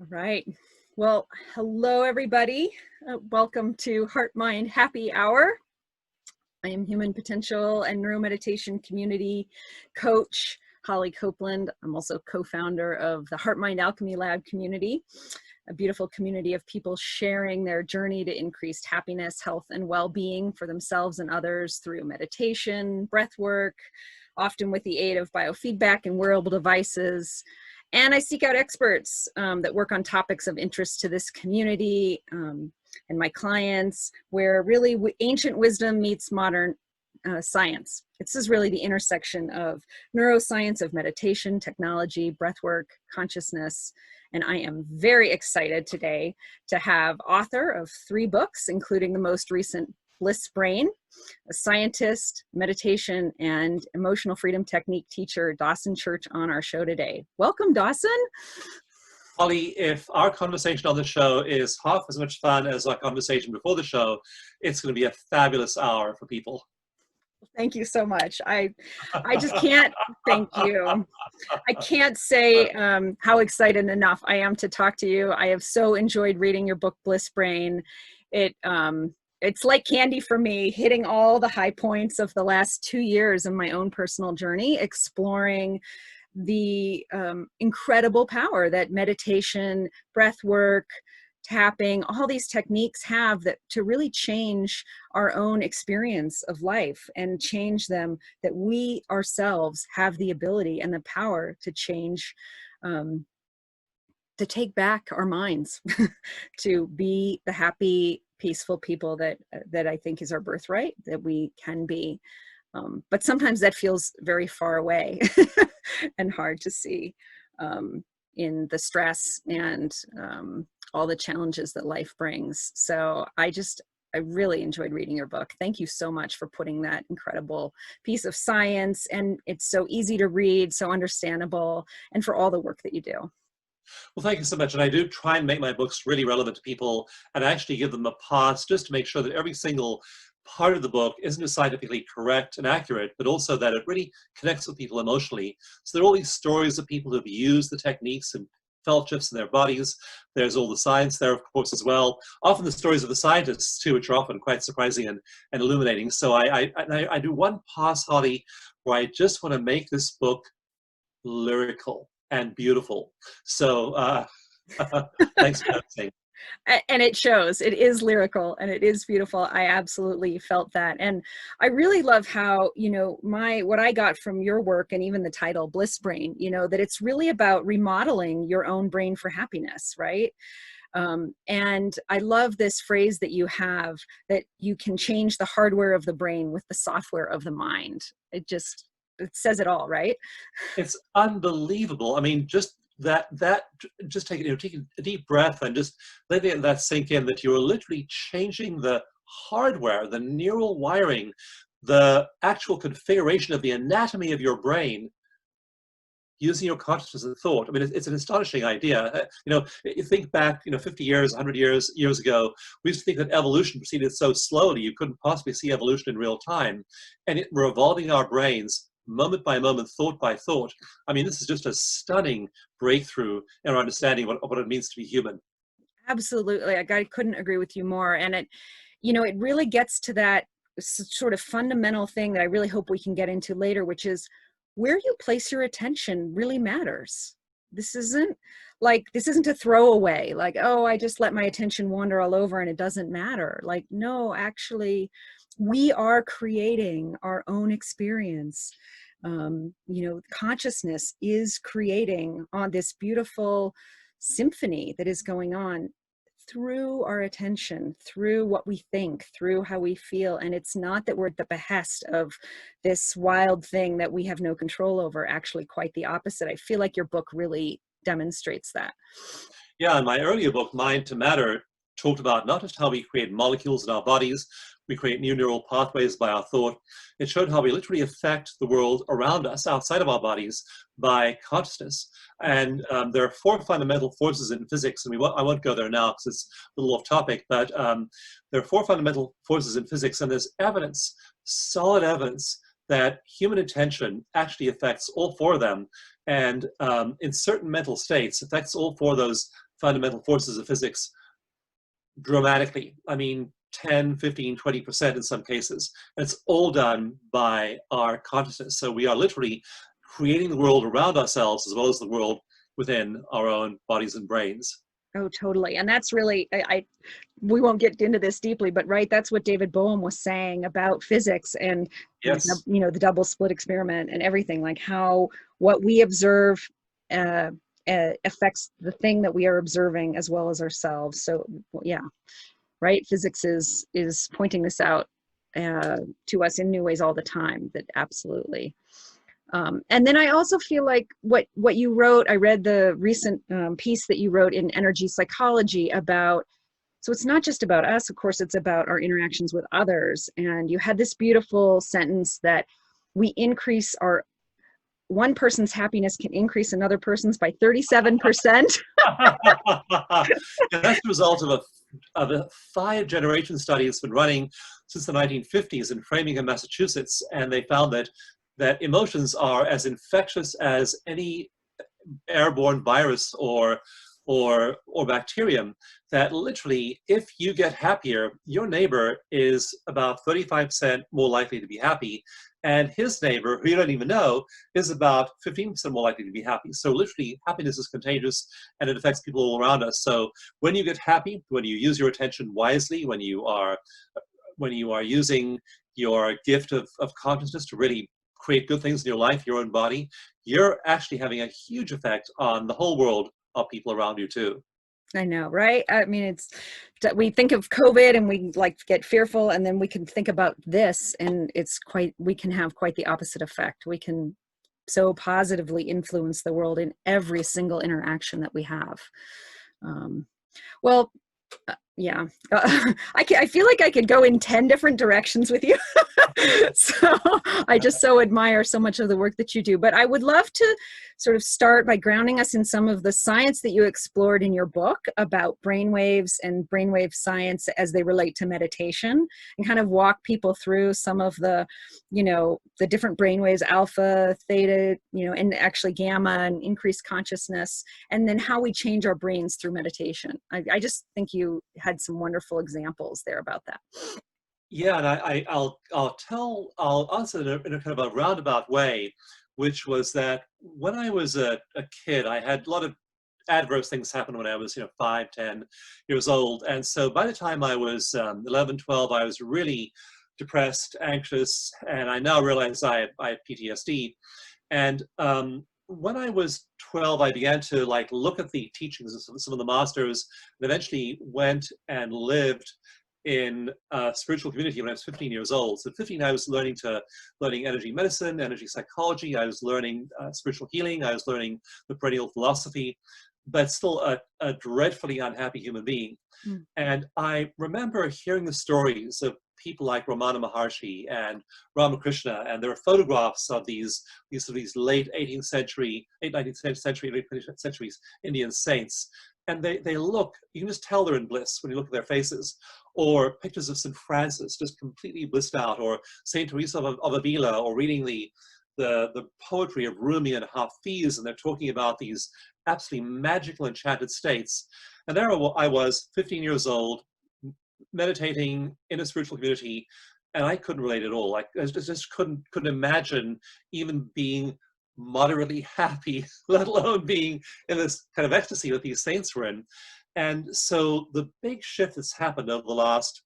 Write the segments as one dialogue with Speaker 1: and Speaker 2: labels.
Speaker 1: All right. Well, hello, everybody. Welcome to Heart Mind Happy Hour. I am human potential and neuromeditation community coach, Holly Copeland. I'm also co-founder of the HeartMind Alchemy Lab community, a beautiful community of people sharing their journey to increased happiness, health, and well-being for themselves and others through meditation, breath work, often with the aid of biofeedback and wearable devices. And I seek out experts that work on topics of interest to this community and my clients, where really ancient wisdom meets modern science. This is really the intersection of neuroscience, of meditation, technology, breathwork, consciousness. And I am very excited today to have author of 3 books, including the most recent Bliss Brain, a scientist, meditation, and emotional freedom technique teacher, Dawson Church, on our show today. Welcome, Dawson.
Speaker 2: Holly, if our conversation on the show is half as much fun as our conversation before the show, it's going to be a fabulous hour for people.
Speaker 1: Thank you so much. I just can't thank you. I can't say how excited enough I am to talk to you. I have so enjoyed reading your book, Bliss Brain. It's like candy for me, hitting all the high points of the last 2 years in my own personal journey, exploring the incredible power that meditation, breath work, tapping, all these techniques have that to really change our own experience of life and change them, that we ourselves have the ability and the power to change, to take back our minds, to be the happy, peaceful people that I think is our birthright, that we can be. But sometimes that feels very far away and hard to see in the stress and all the challenges that life brings. So I really enjoyed reading your book. Thank you so much for putting that incredible piece of science, and it's so easy to read, so understandable, and for all the work that you do.
Speaker 2: Well, thank you so much. And I do try and make my books really relevant to people and actually give them a pause just to make sure that every single part of the book isn't just scientifically correct and accurate, but also that it really connects with people emotionally. So there are all these stories of people who have used the techniques and felt shifts in their bodies. There's all the science there, of course, as well. Often the stories of the scientists, too, which are often quite surprising and illuminating. So I do one pause, Holly, where I just want to make this book lyrical and beautiful. So thanks for saying.
Speaker 1: And it shows. It is lyrical and it is beautiful. I absolutely felt that. And I really love how, what I got from your work and even the title Bliss Brain, that it's really about remodeling your own brain for happiness, right? And I love this phrase that you have, that you can change the hardware of the brain with the software of the mind. It says it all, right?
Speaker 2: It's unbelievable. I mean, just just taking a deep breath and just letting that sink in, that you're literally changing the hardware, the neural wiring, the actual configuration of the anatomy of your brain using your consciousness and thought. I mean, it's an astonishing idea. You think back, 50 years, 100 years ago, we used to think that evolution proceeded so slowly, you couldn't possibly see evolution in real time. And we're evolving our brains moment by moment, thought by thought. I mean, this is just a stunning breakthrough in our understanding of what it means to be human.
Speaker 1: Absolutely. I couldn't agree with you more. And it really gets to that sort of fundamental thing that I really hope we can get into later, which is where you place your attention really matters. This isn't a throwaway, like, oh, I just let my attention wander all over and it doesn't matter. Like, no, actually, we are creating our own experience. Consciousness is creating on this beautiful symphony that is going on through our attention, through what we think, through how we feel. And it's not that we're at the behest of this wild thing that we have no control over. Actually, quite the opposite. I feel like your book really demonstrates that.
Speaker 2: Yeah, in my earlier book, Mind to Matter, talked about not just how we create molecules in our bodies, we create new neural pathways by our thought. It showed how we literally affect the world around us, outside of our bodies, by consciousness. And there are 4 fundamental forces in physics, and I won't go there now because it's a little off topic, but there are 4 fundamental forces in physics, and there's evidence, solid evidence, that human attention actually affects all 4 of them, and in certain mental states affects all 4 of those fundamental forces of physics dramatically. I mean, 10, 15, 20% in some cases. And it's all done by our consciousness. So we are literally creating the world around ourselves as well as the world within our own bodies and brains.
Speaker 1: Oh, totally. And that's really, we won't get into this deeply, but right, that's what David Bohm was saying about physics and,
Speaker 2: Yes.
Speaker 1: you know, the double slit experiment and everything, like how what we observe affects the thing that we are observing as well as ourselves. So yeah, right. Physics is pointing this out to us in new ways all the time. That absolutely. And then I also feel like what you wrote, I read the recent piece that you wrote in Energy Psychology about, so it's not just about us, of course, it's about our interactions with others. And you had this beautiful sentence that we increase our, one person's happiness can increase another person's by 37%.
Speaker 2: Yeah, that's the result of a 5-generation study that's been running since the 1950s in Framingham, Massachusetts, and they found that emotions are as infectious as any airborne virus or bacterium, that literally if you get happier, your neighbor is about 35% more likely to be happy, and his neighbor, who you don't even know, is about 15% more likely to be happy. So literally happiness is contagious and it affects people all around us. So when you get happy, when you use your attention wisely, when you are using your gift of consciousness to really create good things in your life, your own body, you're actually having a huge effect on the whole world of people around you too.
Speaker 1: I know, right? I mean, it's, we think of COVID and we like get fearful, and then we can think about this and it's quite, we can have quite the opposite effect. We can so positively influence the world in every single interaction that we have. Well, yeah, I feel like I could go in 10 different directions with you. So I just so admire so much of the work that you do. But I would love to sort of start by grounding us in some of the science that you explored in your book about brainwaves and brainwave science as they relate to meditation, and kind of walk people through some of the, you know, the different brainwaves, alpha, theta, you know, and actually gamma and increased consciousness, and then how we change our brains through meditation. I just think you had some wonderful examples there about that.
Speaker 2: Yeah, and I'll answer in a kind of a roundabout way, which was that when I was a kid, I had a lot of adverse things happen when I was 5, 10 years old, and so by the time I was 11, 12, I was really depressed, anxious, and I now realize I had PTSD. And when I was 12, I began to look at the teachings of some of the masters, and eventually went and lived in a spiritual community when I was 15 years old. So 15, I was learning energy medicine, energy psychology. I was learning spiritual healing. I was learning the perennial philosophy, but still a dreadfully unhappy human being.
Speaker 1: Mm.
Speaker 2: And I remember hearing the stories of people like Ramana Maharshi and Ramakrishna, and there are photographs of these late 18th century, late 19th century, late 20th centuries Indian saints. And they look, you can just tell they're in bliss when you look at their faces. Or pictures of St. Francis just completely blissed out, or St. Teresa of Avila, or reading the poetry of Rumi and Hafiz, and they're talking about these absolutely magical, enchanted states. And there I was, 15 years old, meditating in a spiritual community, and I couldn't relate at all. I just couldn't imagine even being moderately happy, let alone being in this kind of ecstasy that these saints were in. And so the big shift that's happened over the last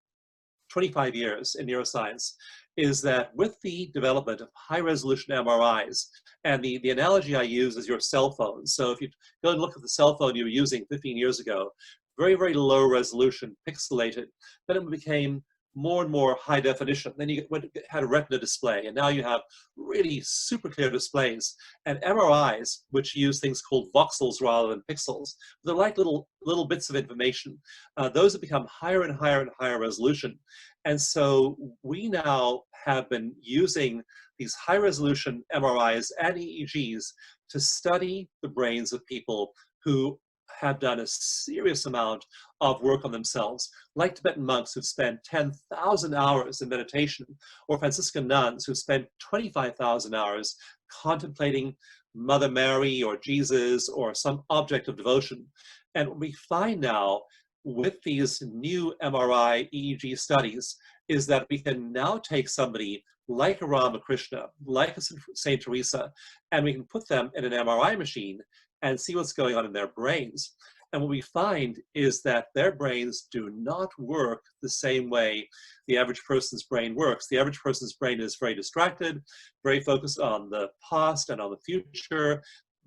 Speaker 2: 25 years in neuroscience is that with the development of high-resolution MRIs, and the analogy I use is your cell phone. So if you go and look at the cell phone you were using 15 years ago, very, very low resolution, pixelated. Then it became more and more high definition. Then you had a retina display, and now you have really super clear displays. And MRIs, which use things called voxels rather than pixels, they're like little bits of information. Those have become higher and higher and higher resolution. And so we now have been using these high resolution MRIs and EEGs to study the brains of people who have done a serious amount of work on themselves, like Tibetan monks who've spent 10,000 hours in meditation, or Franciscan nuns who've spent 25,000 hours contemplating Mother Mary or Jesus or some object of devotion. And what we find now with these new MRI EEG studies is that we can now take somebody like a Ramakrishna, like a Saint Teresa, and we can put them in an MRI machine and see what's going on in their brains. And what we find is that their brains do not work the same way the average person's brain works. The average person's brain is very distracted, very focused on the past and on the future,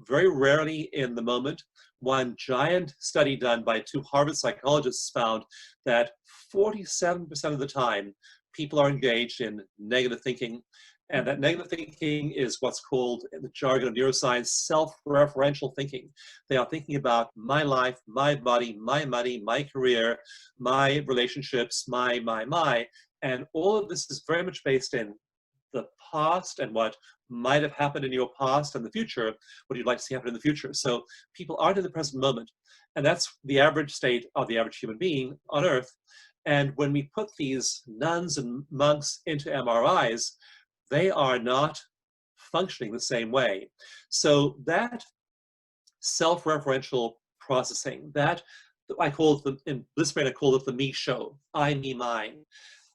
Speaker 2: very rarely in the moment. One giant study done by 2 Harvard psychologists found that 47% of the time, people are engaged in negative thinking. And that negative thinking is what's called, in the jargon of neuroscience, self-referential thinking. They are thinking about my life, my body, my money, my career, my relationships, my. And all of this is very much based in the past and what might have happened in your past and the future, what you'd like to see happen in the future. So people aren't in the present moment. And that's the average state of the average human being on Earth. And when we put these nuns and monks into MRIs, they are not functioning the same way. So that self-referential processing, that I call it, in Bliss Brain, I call it the me show, I, me, mine.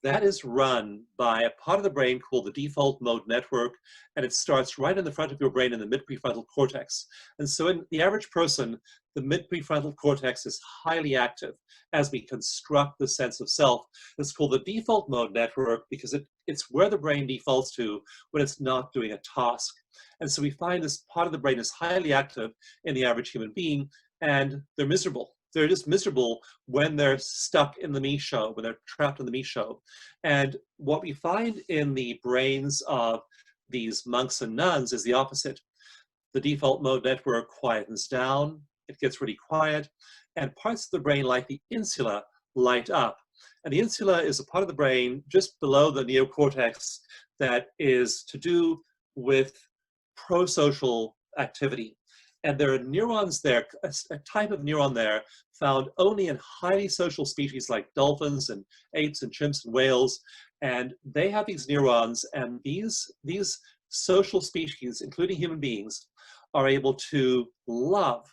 Speaker 2: That is run by a part of the brain called the default mode network, and it starts right in the front of your brain in the mid-prefrontal cortex. And so in the average person, the mid-prefrontal cortex is highly active as we construct the sense of self. It's called the default mode network because it's where the brain defaults to when it's not doing a task. And so we find this part of the brain is highly active in the average human being, and they're miserable. They're just miserable when they're stuck in the me show, when they're trapped in the me show. And what we find in the brains of these monks and nuns is the opposite. The default mode network quietens down, it gets really quiet, and parts of the brain like the insula light up. And the insula is a part of the brain just below the neocortex that is to do with pro-social activity. And there are neurons there, a type of neuron there found only in highly social species like dolphins and apes and chimps and whales. And they have these neurons, and these social species, including human beings, are able to love,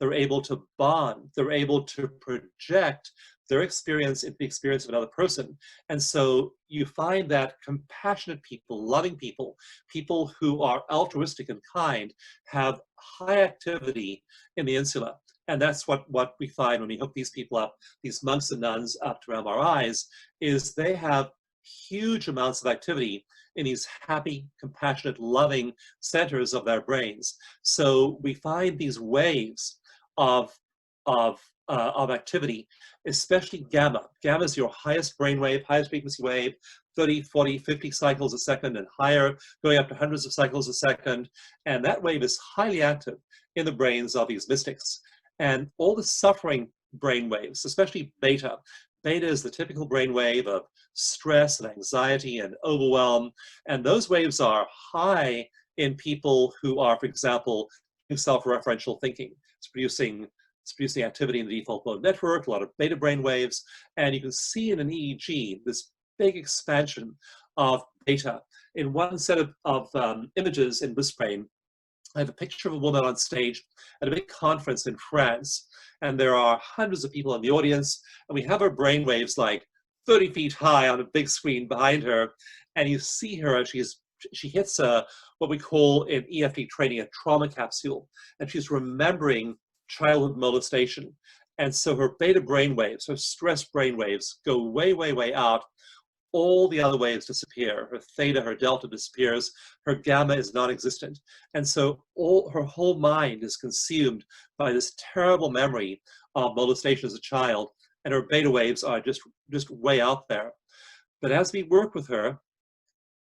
Speaker 2: they're able to bond, they're able to project their experience into the experience of another person. And so you find that compassionate people, loving people, people who are altruistic and kind, have high activity in the insula. And that's what we find when we hook these people up, these monks and nuns up to MRIs, is they have huge amounts of activity in these happy, compassionate, loving centers of their brains. So we find these waves of activity, especially gamma. Gamma is your highest brainwave, highest frequency wave, 30, 40, 50 cycles a second and higher, going up to hundreds of cycles a second. And that wave is highly active in the brains of these mystics. And all the suffering brain waves, especially beta. Beta is the typical brain wave of stress and anxiety and overwhelm. And those waves are high in people who are, for example, self-referential thinking. It's producing activity in the default mode network, a lot of beta brain waves. And you can see in an EEG this big expansion of beta. In one set of images in Bliss Brain, I have a picture of a woman on stage at a big conference in France, and there are hundreds of people in the audience, and we have her brain waves like 30 feet high on a big screen behind her, and you see her as she hits what we call in EFT training a trauma capsule, and she's remembering childhood molestation. And so her beta brain waves, her stress brain waves go way, way, way out. All the other waves disappear. Her theta, her delta disappears. Her gamma is non-existent. And so her whole mind is consumed by this terrible memory of molestation as a child. And her beta waves are just way out there. But as we work with her,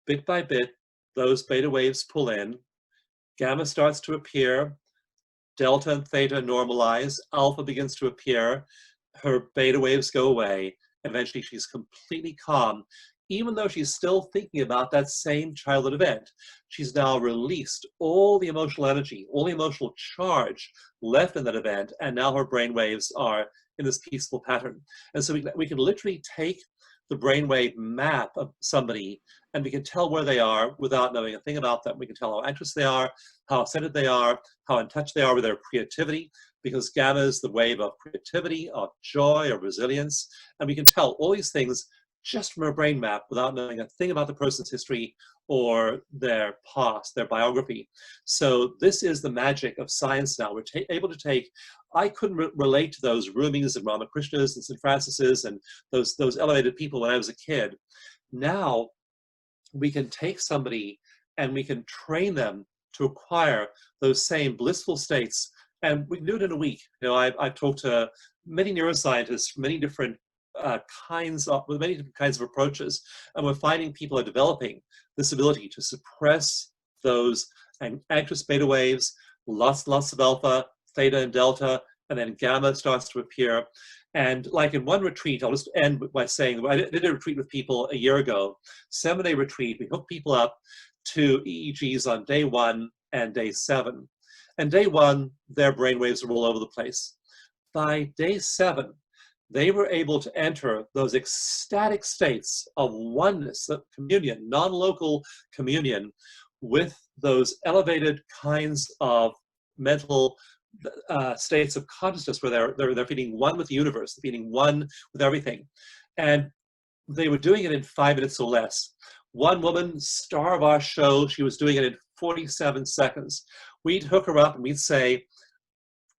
Speaker 2: bit by bit, those beta waves pull in. Gamma starts to appear. Delta and theta normalize. Alpha begins to appear. Her beta waves go away. Eventually, she's completely calm, even though she's still thinking about that same childhood event, she's now released all the emotional energy, all the emotional charge left in that event, and now her brain waves are in this peaceful pattern. And so we can literally take the brainwave map of somebody, and we can tell where they are without knowing a thing about them. We can tell how anxious they are, how centered they are, how in touch they are with their creativity, because gamma is the wave of creativity, of joy, of resilience. And we can tell all these things just from a brain map without knowing a thing about the person's history or their past, their biography. So this is the magic of science now. We're able to take, I couldn't relate to those Rumis and Ramakrishnas and St. Francis's and those elevated people when I was a kid. Now we can take somebody and we can train them to acquire those same blissful states, and we can do it in a week. You know, I've talked to many neuroscientists from many different with many different kinds of approaches, and we're finding people are developing this ability to suppress those anxious beta waves, lots of alpha, theta, and delta, and then gamma starts to appear. And like in one retreat, I'll just end by saying, I did a retreat with people a year ago, 7-day retreat. We hooked people up to EEGs on day 1 and day 7. And day 1, their brainwaves were all over the place. By day 7, they were able to enter those ecstatic states of oneness, of communion, non-local communion with those elevated kinds of mental states of consciousness where they're feeling one with the universe, feeling one with everything. And they were doing it in 5 minutes or less. One woman, star of our show, she was doing it in 47 seconds. We'd hook her up and we'd say,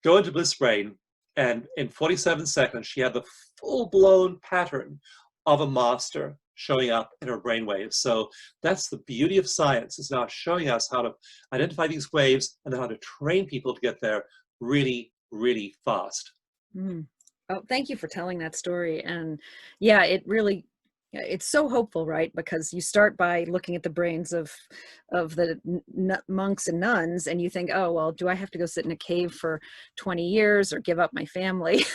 Speaker 2: go into Bliss Brain. And in 47 seconds, she had the full-blown pattern of a master showing up in her brainwaves. So that's the beauty of science. It's now showing us how to identify these waves and then how to train people to get there really, really fast.
Speaker 1: Mm. Oh, thank you for telling that story. And yeah, it's so hopeful, right? Because you start by looking at the brains of the monks and nuns, and you think, oh, well, do I have to go sit in a cave for 20 years or give up my family?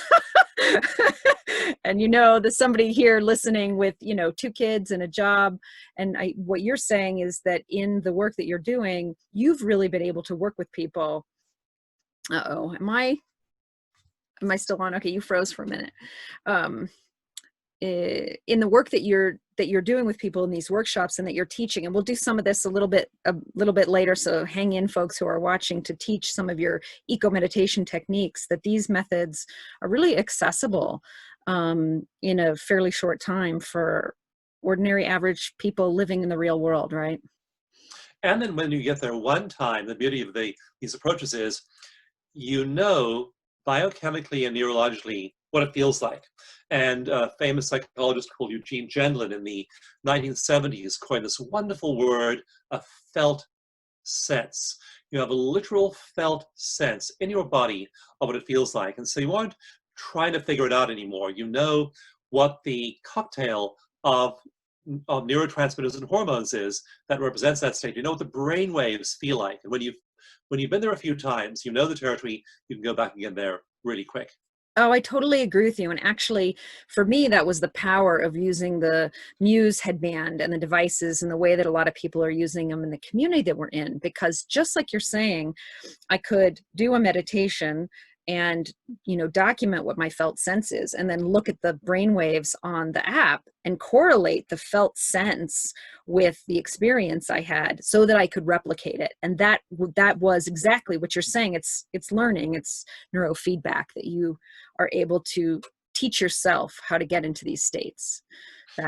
Speaker 1: And there's somebody here listening with 2 kids and a job, and what you're saying is that in the work that you're doing, you've really been able to work with people. Uh-oh, am I still on? Okay, you froze for a minute. In the work that you're doing with people in these workshops and that you're teaching, and we'll do some of this a little bit later, so hang in, folks who are watching, to teach some of your EcoMeditation techniques, that these methods are really accessible in a fairly short time for ordinary average people living in the real world, right?
Speaker 2: And then when you get there one time, the beauty of these approaches is, biochemically and neurologically what it feels like. And a famous psychologist called Eugene Gendlin in the 1970s coined this wonderful word, a felt sense. You have a literal felt sense in your body of what it feels like. And so you aren't trying to figure it out anymore. You know what the cocktail of neurotransmitters and hormones is that represents that state. You know what the brain waves feel like. And when you've been there a few times, you know the territory, you can go back again there really quick.
Speaker 1: Oh, I totally agree with you. And actually, for me, that was the power of using the Muse headband and the devices and the way that a lot of people are using them in the community that we're in. Because just like you're saying, I could do a meditation and document what my felt sense is, and then look at the brain waves on the app and correlate the felt sense with the experience I had so that I could replicate it. And that was exactly what you're saying. It's learning, it's neurofeedback, that you are able to teach yourself how to get into these states.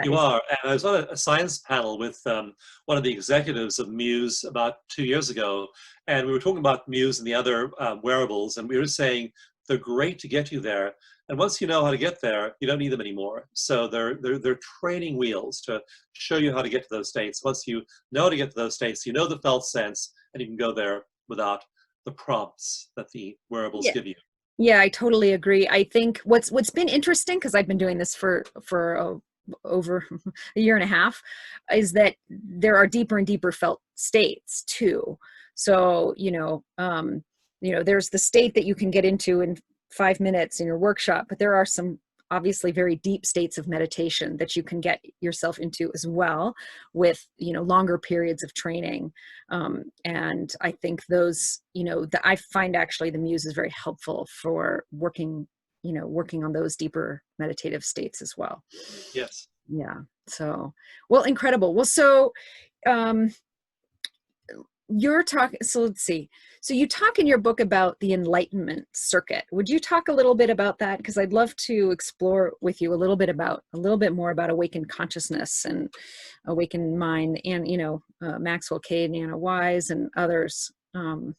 Speaker 2: You are. And I was on a science panel with one of the executives of Muse about 2 years ago, and we were talking about Muse and the other wearables, and we were saying they're great to get you there. And once you know how to get there, you don't need them anymore. So they're training wheels to show you how to get to those states. Once you know how to get to those states, you know the felt sense, and you can go there without the prompts that the wearables give you.
Speaker 1: Yeah, I totally agree. I think what's been interesting, because I've been doing this for over a year and a half, is that there are deeper and deeper felt states too. So there's the state that you can get into in 5 minutes in your workshop, but there are some obviously very deep states of meditation that you can get yourself into as well with, longer periods of training. And I think those, I find actually the Muse is very helpful for working on those deeper meditative states as well.
Speaker 2: Yes.
Speaker 1: Yeah. So, well, incredible. Well, so, you're talking, so let's see. So you talk in your book about the Enlightenment Circuit. Would you talk a little bit about that? Because I'd love to explore with you a little bit more about awakened consciousness and awakened mind, and Maxwell Cade, Nana Wise, and others. And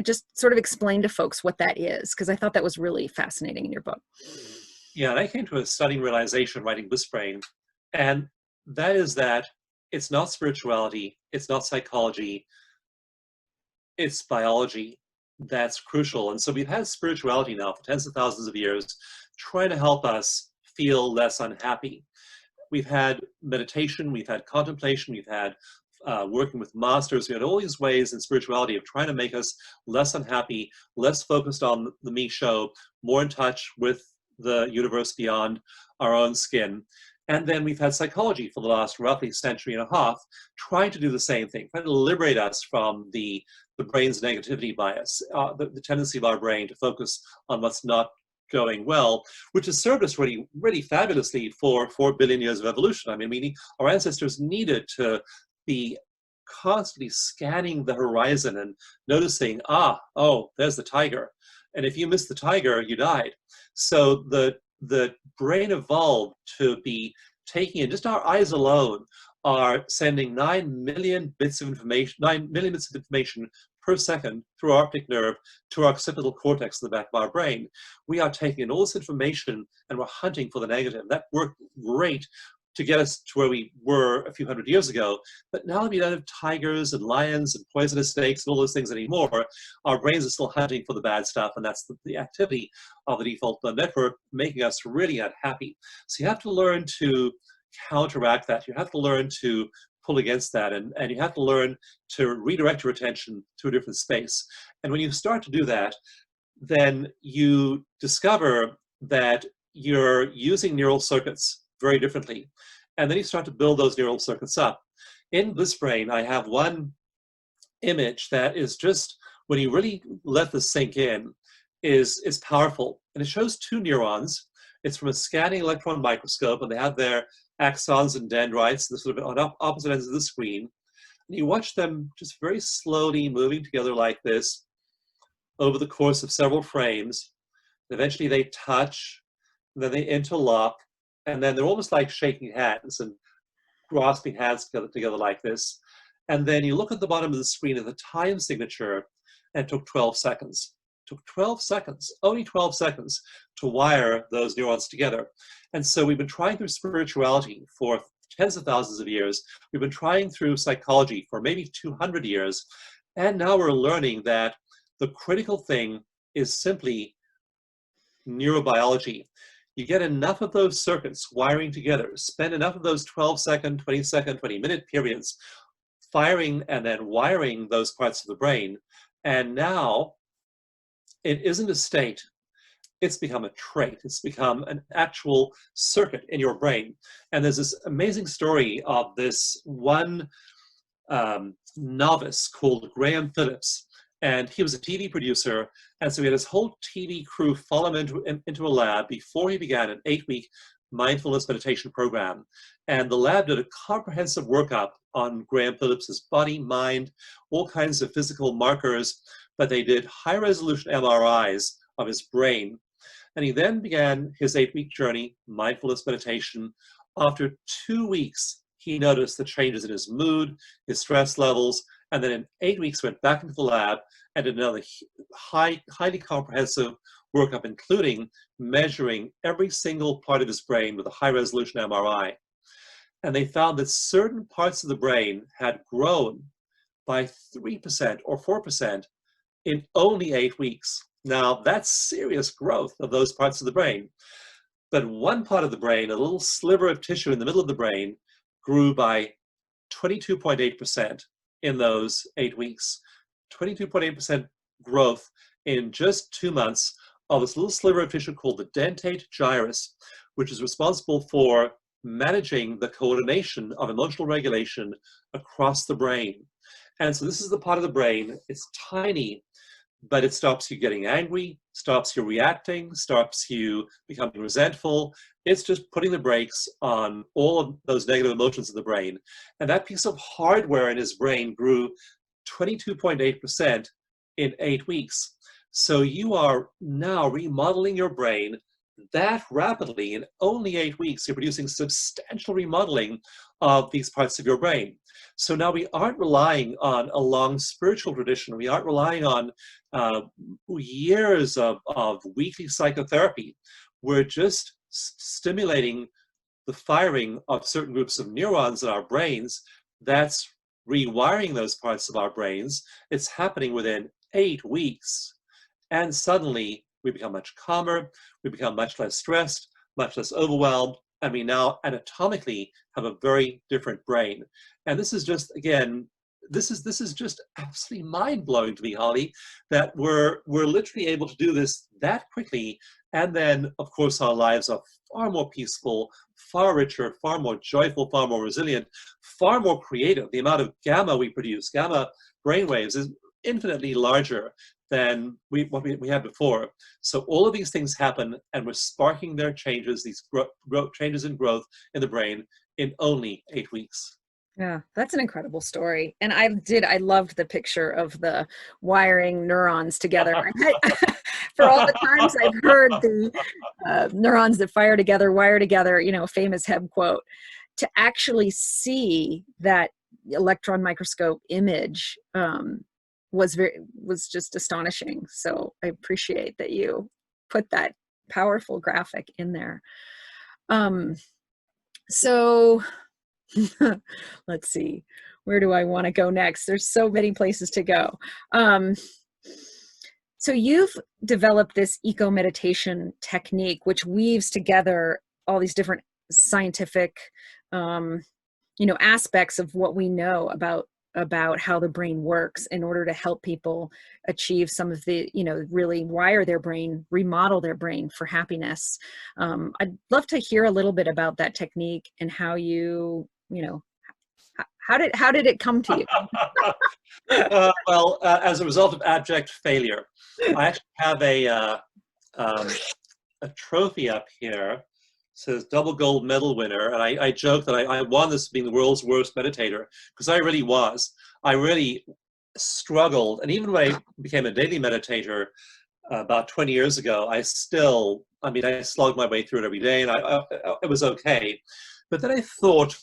Speaker 1: just sort of explain to folks what that is, because I thought that was really fascinating in your book.
Speaker 2: Yeah, and I came to a stunning realization writing Bliss Brain, and that is that it's not spirituality, it's not psychology, it's biology that's crucial. And so we've had spirituality now for tens of thousands of years trying to help us feel less unhappy. We've had meditation, we've had contemplation, we've had working with masters. We had all these ways in spirituality of trying to make us less unhappy, less focused on the me show, more in touch with the universe beyond our own skin. And then we've had psychology for the last roughly century and a half, trying to do the same thing, trying to liberate us from the brain's negativity bias, the tendency of our brain to focus on what's not going well, which has served us really, really fabulously for 4 billion years of evolution. I mean, our ancestors needed to be constantly scanning the horizon and noticing, there's the tiger. And if you missed the tiger, you died. So the brain evolved to be taking in, just our eyes alone are sending 9 million bits of information per second through our optic nerve to our occipital cortex in the back of our brain. We are taking in all this information and we're hunting for the negative. That worked great to get us to where we were a few hundred years ago. But now that we don't have tigers and lions and poisonous snakes and all those things anymore, our brains are still hunting for the bad stuff, and that's the activity of the default mode network, making us really unhappy. So you have to learn to counteract that. You have to learn to pull against that, and you have to learn to redirect your attention to a different space. And when you start to do that, then you discover that you're using neural circuits very differently. And then you start to build those neural circuits up. In Bliss Brain, I have one image that is just, when you really let this sink in, is powerful. And it shows 2 neurons. It's from a scanning electron microscope, and they have their axons and dendrites, sort of on opposite ends of the screen. And you watch them just very slowly moving together like this over the course of several frames. And eventually they touch, and then they interlock, and then they're almost like shaking hands and grasping hands together like this. And then you look at the bottom of the screen at the time signature, and it took 12 seconds. It took 12 seconds, only 12 seconds, to wire those neurons together. And so we've been trying through spirituality for tens of thousands of years. We've been trying through psychology for maybe 200 years. And now we're learning that the critical thing is simply neurobiology. You get enough of those circuits wiring together, spend enough of those 12-second, 20-second, 20-minute periods firing and then wiring those parts of the brain. And now it isn't a state, it's become a trait. It's become an actual circuit in your brain. And there's this amazing story of this one novice called Graham Phillips. And he was a TV producer, and so he had his whole TV crew follow him into a lab before he began an 8-week mindfulness meditation program. And the lab did a comprehensive workup on Graham Phillips's body, mind, all kinds of physical markers, but they did high-resolution MRIs of his brain. And he then began his 8-week journey, mindfulness meditation. After 2 weeks, he noticed the changes in his mood, his stress levels, and then in 8 weeks went back into the lab and did another highly comprehensive workup, including measuring every single part of his brain with a high-resolution MRI. And they found that certain parts of the brain had grown by 3% or 4% in only 8 weeks. Now, that's serious growth of those parts of the brain. But one part of the brain, a little sliver of tissue in the middle of the brain, grew by 22.8% in those 8 weeks. 22.8% growth in just 2 months of this little sliver of tissue called the dentate gyrus, which is responsible for managing the coordination of emotional regulation across the brain. And so this is the part of the brain, it's tiny, but it stops you getting angry, stops you reacting, stops you becoming resentful. It's just putting the brakes on all of those negative emotions in the brain. And that piece of hardware in his brain grew 22.8% in 8 weeks. So you are now remodeling your brain that rapidly. In only 8 weeks, you're producing substantial remodeling of these parts of your brain. So now we aren't relying on a long spiritual tradition. We aren't relying on years of weekly psychotherapy. We're just stimulating the firing of certain groups of neurons in our brains. That's rewiring those parts of our brains. It's happening within 8 weeks. And suddenly we become much calmer, we become much less stressed, much less overwhelmed, and we now anatomically have a very different brain. And this is just, again, this is just absolutely mind-blowing to me, Holly, that we're literally able to do this that quickly. And then, of course, our lives are far more peaceful, far richer, far more joyful, far more resilient, far more creative. The amount of gamma we produce, gamma brainwaves, is infinitely larger than what we had before. So all of these things happen, and we're sparking their changes, these changes in growth in the brain in only 8 weeks.
Speaker 1: Yeah, that's an incredible story. And I loved the picture of the wiring neurons together. For all the times I've heard the neurons that fire together, wire together, famous Hebb quote, to actually see that electron microscope image was just astonishing. So I appreciate that you put that powerful graphic in there. So let's see, where do I want to go next? There's so many places to go. So you've developed this EcoMeditation technique, which weaves together all these different scientific, aspects of what we know about how the brain works in order to help people achieve some of the, really wire their brain, remodel their brain for happiness. I'd love to hear a little bit about that technique and how how did it come to you?
Speaker 2: Well, as a result of abject failure, I actually have a trophy up here. It says double gold medal winner, and I joke that I won this being the world's worst meditator, because I really was. I really struggled, and even when I became a daily meditator about 20 years ago, I slogged my way through it every day, and it was okay. But then I thought,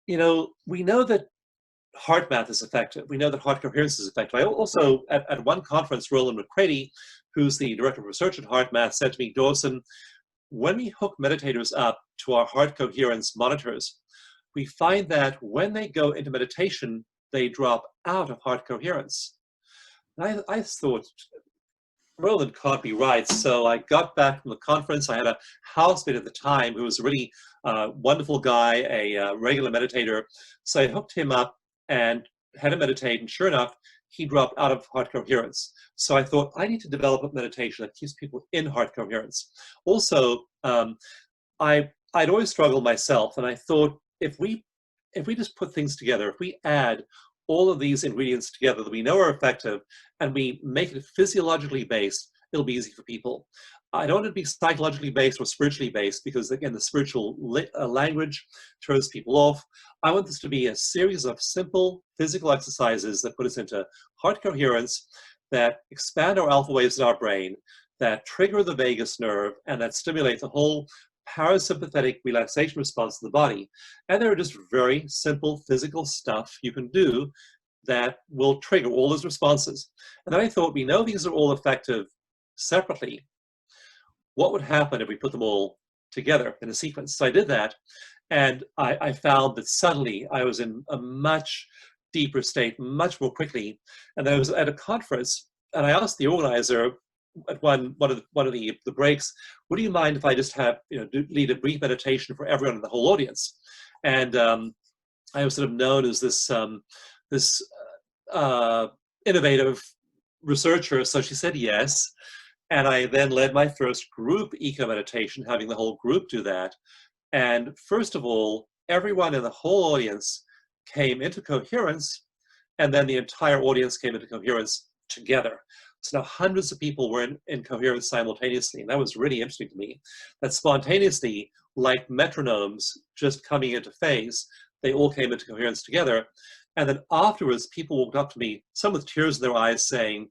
Speaker 2: we know that heart math is effective. We know that heart coherence is effective. I also, at one conference, Roland McCready, who's the director of research at Heart Math, said to me, Dawson, when we hook meditators up to our heart coherence monitors, we find that when they go into meditation, they drop out of heart coherence. And I thought, Roland can't be right. So I got back from the conference. I had a housemate at the time who was a really wonderful guy, a regular meditator. So I hooked him up and had him meditate, and sure enough, he dropped out of heart coherence. So I thought, I need to develop a meditation that keeps people in heart coherence. Also, I'd always struggled myself, and I thought, if we just put things together, if we add all of these ingredients together that we know are effective, and we make it physiologically based, it'll be easy for people. I don't want it to be psychologically based or spiritually based, because again, the spiritual language turns people off. I want this to be a series of simple physical exercises that put us into heart coherence, that expand our alpha waves in our brain, that trigger the vagus nerve, and that stimulate the whole parasympathetic relaxation response to the body. And there are just very simple physical stuff you can do that will trigger all those responses. And then I thought, we know these are all effective separately. What would happen if we put them all together in a sequence? So I did that, and I found that suddenly I was in a much deeper state, much more quickly. And then I was at a conference, and I asked the organizer at one of the breaks, would you mind if I just have, lead a brief meditation for everyone in the whole audience? And I was sort of known as this innovative researcher, so she said yes. And I then led my first group EcoMeditation, having the whole group do that. And first of all, everyone in the whole audience came into coherence, and then the entire audience came into coherence together. So now hundreds of people were in coherence simultaneously, and that was really interesting to me. That spontaneously, like metronomes just coming into phase, they all came into coherence together. And then afterwards, people walked up to me, some with tears in their eyes, saying,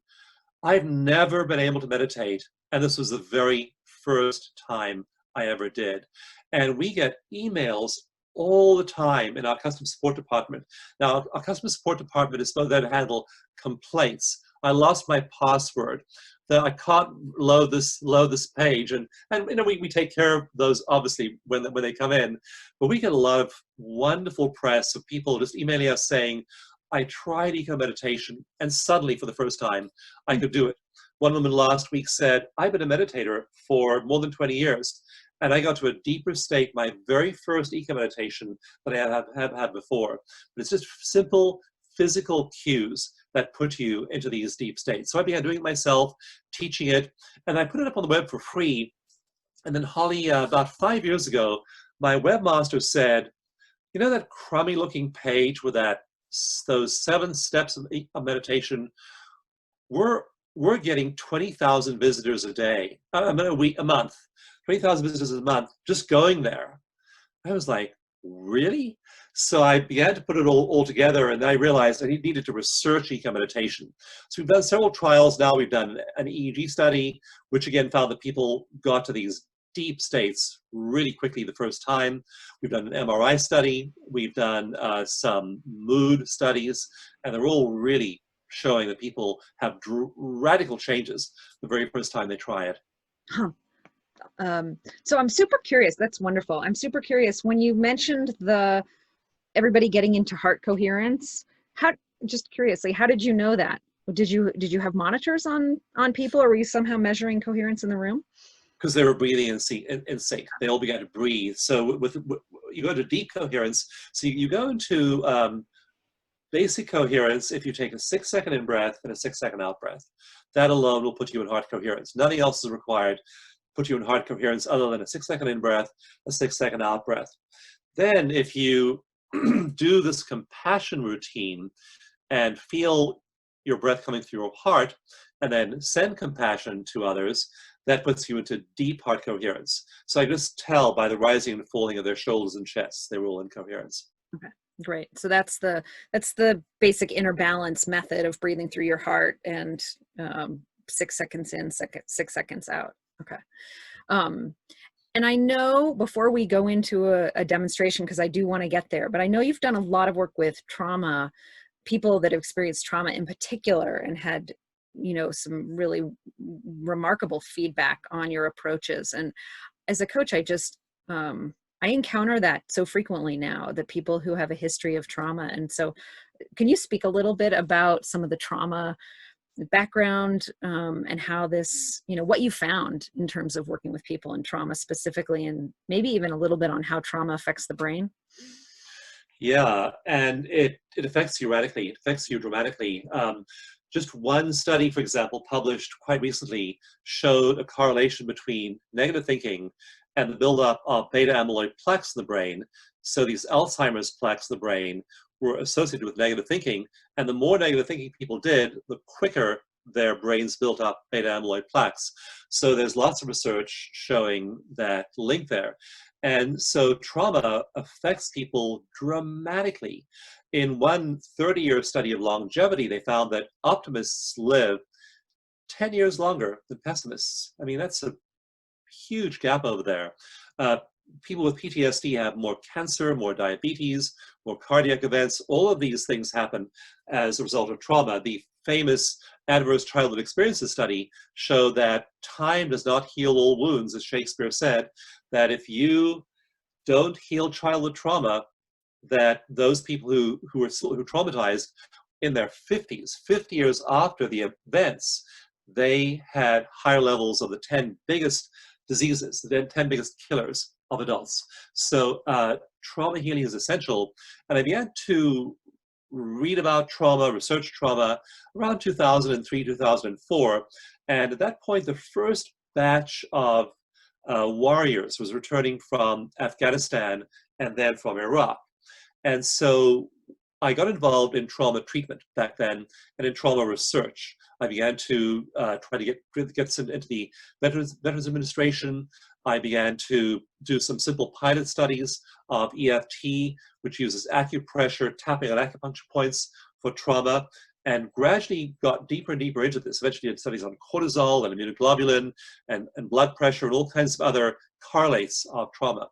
Speaker 2: I've never been able to meditate, and this was the very first time I ever did. And we get emails all the time in our customer support department. Now, our customer support department is supposed to handle complaints. I lost my password. That I can't load this page, and you know, we take care of those obviously when they come in. But we get a lot of wonderful press of people just emailing us saying, I tried EcoMeditation, and suddenly, for the first time, I could do it. One woman last week said, I've been a meditator for more than 20 years, and I got to a deeper state, my very first EcoMeditation that I have had before. But it's just simple physical cues that put you into these deep states. So I began doing it myself, teaching it, and I put it up on the web for free. And then Holly, about 5 years ago, my webmaster said, you know that crummy looking page with those 7 steps of meditation, we're getting 20,000 visitors a day, a month, 20,000 visitors a month just going there. I was like, really? So I began to put it all together, and I realized I needed to research EcoMeditation. So we've done several trials now. We've done an EEG study, which again found that people got to these deep states really quickly the first time. We've done an MRI study. We've done some mood studies, and they're all really showing that people have radical changes the very first time they try it.
Speaker 1: Huh. So I'm super curious. That's wonderful. I'm super curious when you mentioned everybody getting into heart coherence. Just curiously, how did you know that? Did you have monitors on people, or were you somehow measuring coherence in the room?
Speaker 2: Because they were breathing in sync. They all began to breathe. So you go to deep coherence. So you go into basic coherence if you take a 6-second in breath and a 6-second out breath. That alone will put you in heart coherence. Nothing else is required to put you in heart coherence other than a 6-second in breath, a 6-second out breath. Then if you do this compassion routine and feel your breath coming through your heart, and then send compassion to others, that puts you into deep heart coherence. So I just tell by the rising and falling of their shoulders and chests, they were all in coherence.
Speaker 1: Okay, great. So that's the basic inner balance method of breathing through your heart, and 6 seconds in, 6 seconds out. Okay. And I know before we go into a demonstration, because I do want to get there, but I know you've done a lot of work with trauma, people that have experienced trauma in particular, and had, you know, some really remarkable feedback on your approaches. And as a coach, I encounter that so frequently now, that people who have a history of trauma. And so can you speak a little bit about some of the trauma background, and how this, you know, what you found in terms of working with people in trauma specifically, and maybe even a little bit on how trauma affects the brain?
Speaker 2: Yeah, and it affects you radically. It affects you dramatically. Just one study, for example, published quite recently, showed a correlation between negative thinking and the buildup of beta amyloid plaques in the brain. So these Alzheimer's plaques in the brain were associated with negative thinking, and the more negative thinking people did, the quicker their brains built up beta amyloid plaques. So there's lots of research showing that link there. And so trauma affects people dramatically. In one 30-year study of longevity, they found that optimists live 10 years longer than pessimists. I mean, that's a huge gap over there. People with PTSD have more cancer, more diabetes, more cardiac events. All of these things happen as a result of trauma. The famous adverse childhood experiences study showed that time does not heal all wounds, as Shakespeare said, that if you don't heal childhood trauma, that those people who are traumatized in their 50s, 50 years after the events, they had higher levels of the 10 biggest diseases, the 10 biggest killers of adults. So trauma healing is essential. And I began to read about trauma, research trauma around 2003, 2004. And at that point, the first batch of warriors was returning from Afghanistan and then from Iraq. And so I got involved in trauma treatment back then and in trauma research. I began to try to get into the Veterans Administration. I began to do some simple pilot studies of EFT, which uses acupressure, tapping on acupuncture points for trauma, and gradually got deeper and deeper into this. Eventually did studies on cortisol and immunoglobulin and blood pressure and all kinds of other correlates of trauma.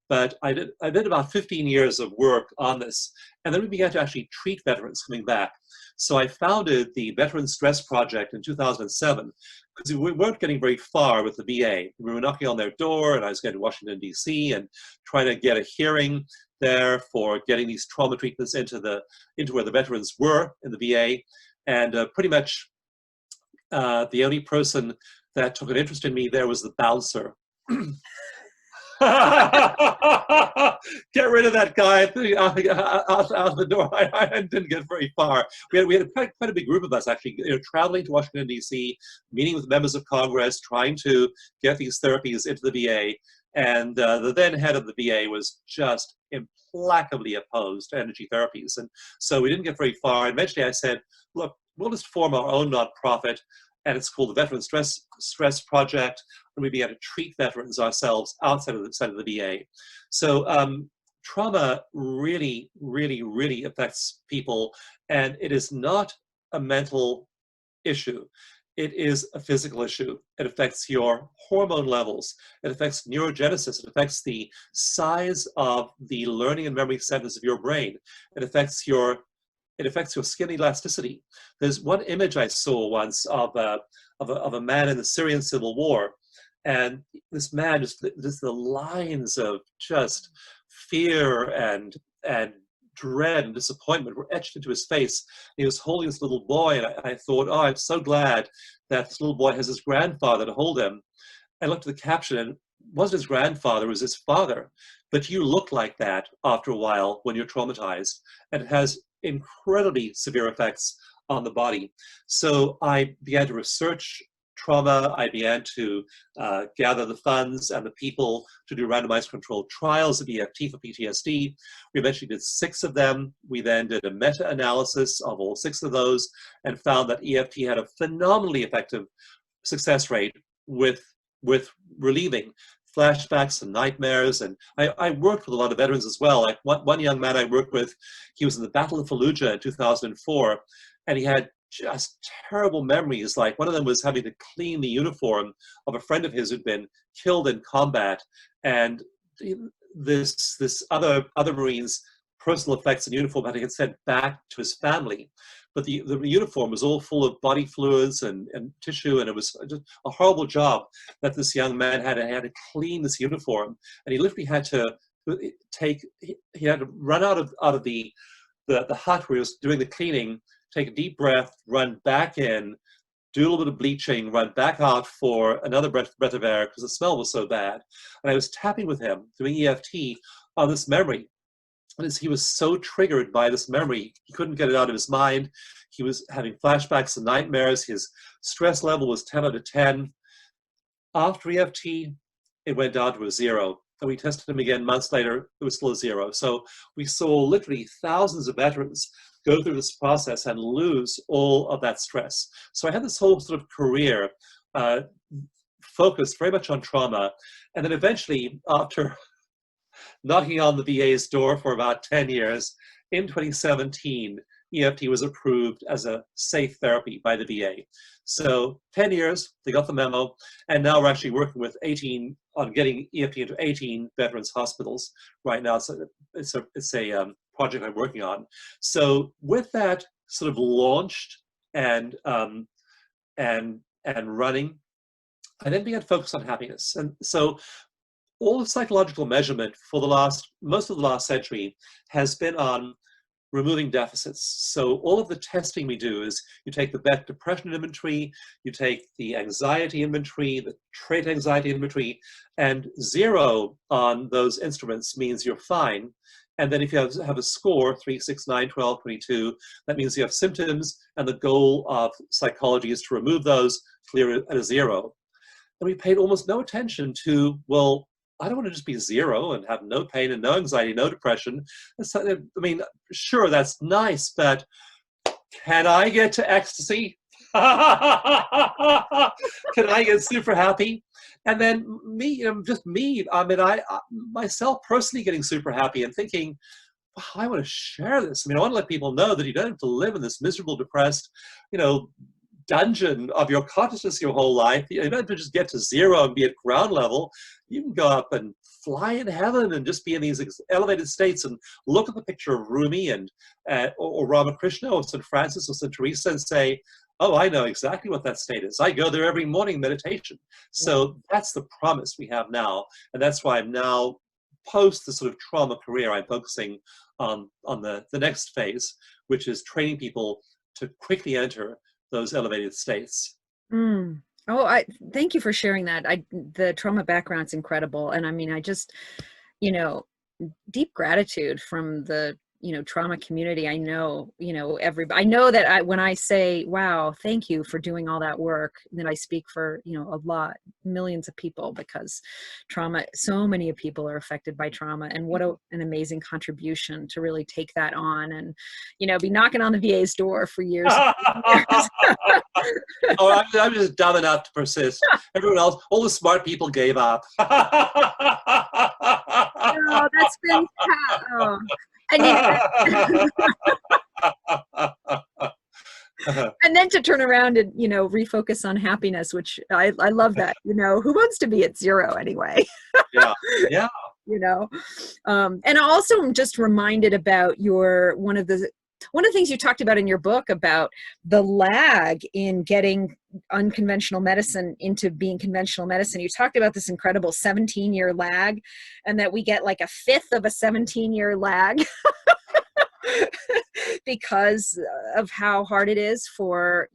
Speaker 2: But I did about 15 years of work on this. And then we began to actually treat veterans coming back. So I founded the Veteran Stress Project in 2007 because we weren't getting very far with the VA. We were knocking on their door, and I was going to Washington, D.C. and trying to get a hearing there for getting these trauma treatments into where the veterans were in the VA. And pretty much the only person that took an interest in me there was the bouncer. Get rid of that guy out the door. I didn't get very far. We had quite a big group of us actually, traveling to Washington, D.C., meeting with members of Congress, trying to get these therapies into the VA. And the then head of the VA was just implacably opposed to energy therapies. And so we didn't get very far. And eventually I said, look, we'll just form our own nonprofit. And it's called the Veteran Stress Project, and we began to treat veterans ourselves outside of the VA. So trauma really, really, really affects people, and it is not a mental issue. It is a physical issue. It affects your hormone levels. It affects neurogenesis. It affects the size of the learning and memory centers of your brain. It affects your skin elasticity. There's one image I saw once of a man in the Syrian civil war, and this man, just the lines of just fear and dread and disappointment were etched into his face. He was holding this little boy, and I thought, oh, I'm so glad that this little boy has his grandfather to hold him. I looked at the caption, and it wasn't his grandfather, it was his father. But you look like that after a while when you're traumatized, and it has incredibly severe effects on the body. So I began to research trauma. I began to gather the funds and the people to do randomized controlled trials of EFT for PTSD. We eventually did 6 of them. We then did a meta-analysis of all 6 of those and found that EFT had a phenomenally effective success rate with relieving flashbacks and nightmares. And I worked with a lot of veterans as well. Like one young man I worked with, he was in the Battle of Fallujah in 2004, and he had just terrible memories. Like one of them was having to clean the uniform of a friend of his who'd been killed in combat, and this other Marine's personal effects and uniform had to get sent back to his family. But the uniform was all full of body fluids and tissue, and it was just a horrible job that this young man had to clean this uniform. And he literally had to he had to run out of the hut where he was doing the cleaning, take a deep breath, run back in, do a little bit of bleaching, run back out for another breath of air because the smell was so bad. And I was tapping with him, doing EFT on this memory. And he was so triggered by this memory, he couldn't get it out of his mind. He was having flashbacks and nightmares. His stress level was 10 out of 10. After EFT, it went down to a 0. And we tested him again months later, it was still a 0. So we saw literally thousands of veterans go through this process and lose all of that stress. So I had this whole sort of career focused very much on trauma. And then eventually, after knocking on the VA's door for about 10 years, in 2017, EFT was approved as a safe therapy by the VA. So 10 years, they got the memo, and now we're actually working with on getting EFT into 18 veterans hospitals right now. So it's a project I'm working on. So with that sort of launched and running, I then began to focus on happiness. And so all the psychological measurement for most of the last century has been on removing deficits. So all of the testing we do is you take the depression inventory, you take the anxiety inventory, the trait anxiety inventory, and 0 on those instruments means you're fine. And then if you have a score, 3, 6, 9, 12, 22, that means you have symptoms, and the goal of psychology is to remove those, clear it at a 0. And we paid almost no attention to, well, I don't want to just be 0 and have no pain and no anxiety, no depression. I mean, sure, that's nice, but can I get to ecstasy? Can I get super happy? And then me, just me, I mean, I myself personally getting super happy and thinking, wow, I want to share this. I mean, I want to let people know that you don't have to live in this miserable, depressed, dungeon of your consciousness your whole life. You don't have to just get to 0 and be at ground level. You can go up and fly in heaven and just be in these elevated states and look at the picture of Rumi and or Ramakrishna or St. Francis or St. Teresa and say, oh, I know exactly what that state is. I go there every morning meditation. So that's the promise we have now. And that's why I'm now, post the sort of trauma career, I'm focusing on the next phase, which is training people to quickly enter those elevated states.
Speaker 1: Oh, thank you for sharing that. The trauma background's incredible. And I mean, I just, deep gratitude from the trauma community. I know everybody. I know that when I say, wow, thank you for doing all that work, then I speak for millions of people, because trauma, so many people are affected by trauma, and what an amazing contribution to really take that on and be knocking on the VA's door for years.
Speaker 2: Oh, I'm just dumb enough to persist. Everyone else, all the smart people gave up.
Speaker 1: Oh, that's been and and then to turn around and refocus on happiness, which I love that. Who wants to be at 0 anyway?
Speaker 2: Yeah.
Speaker 1: And also I'm just reminded about one of the things you talked about in your book about the lag in getting unconventional medicine into being conventional medicine. You talked about this incredible 17-year lag, and that we get like a fifth of a 17-year lag because of how hard it is for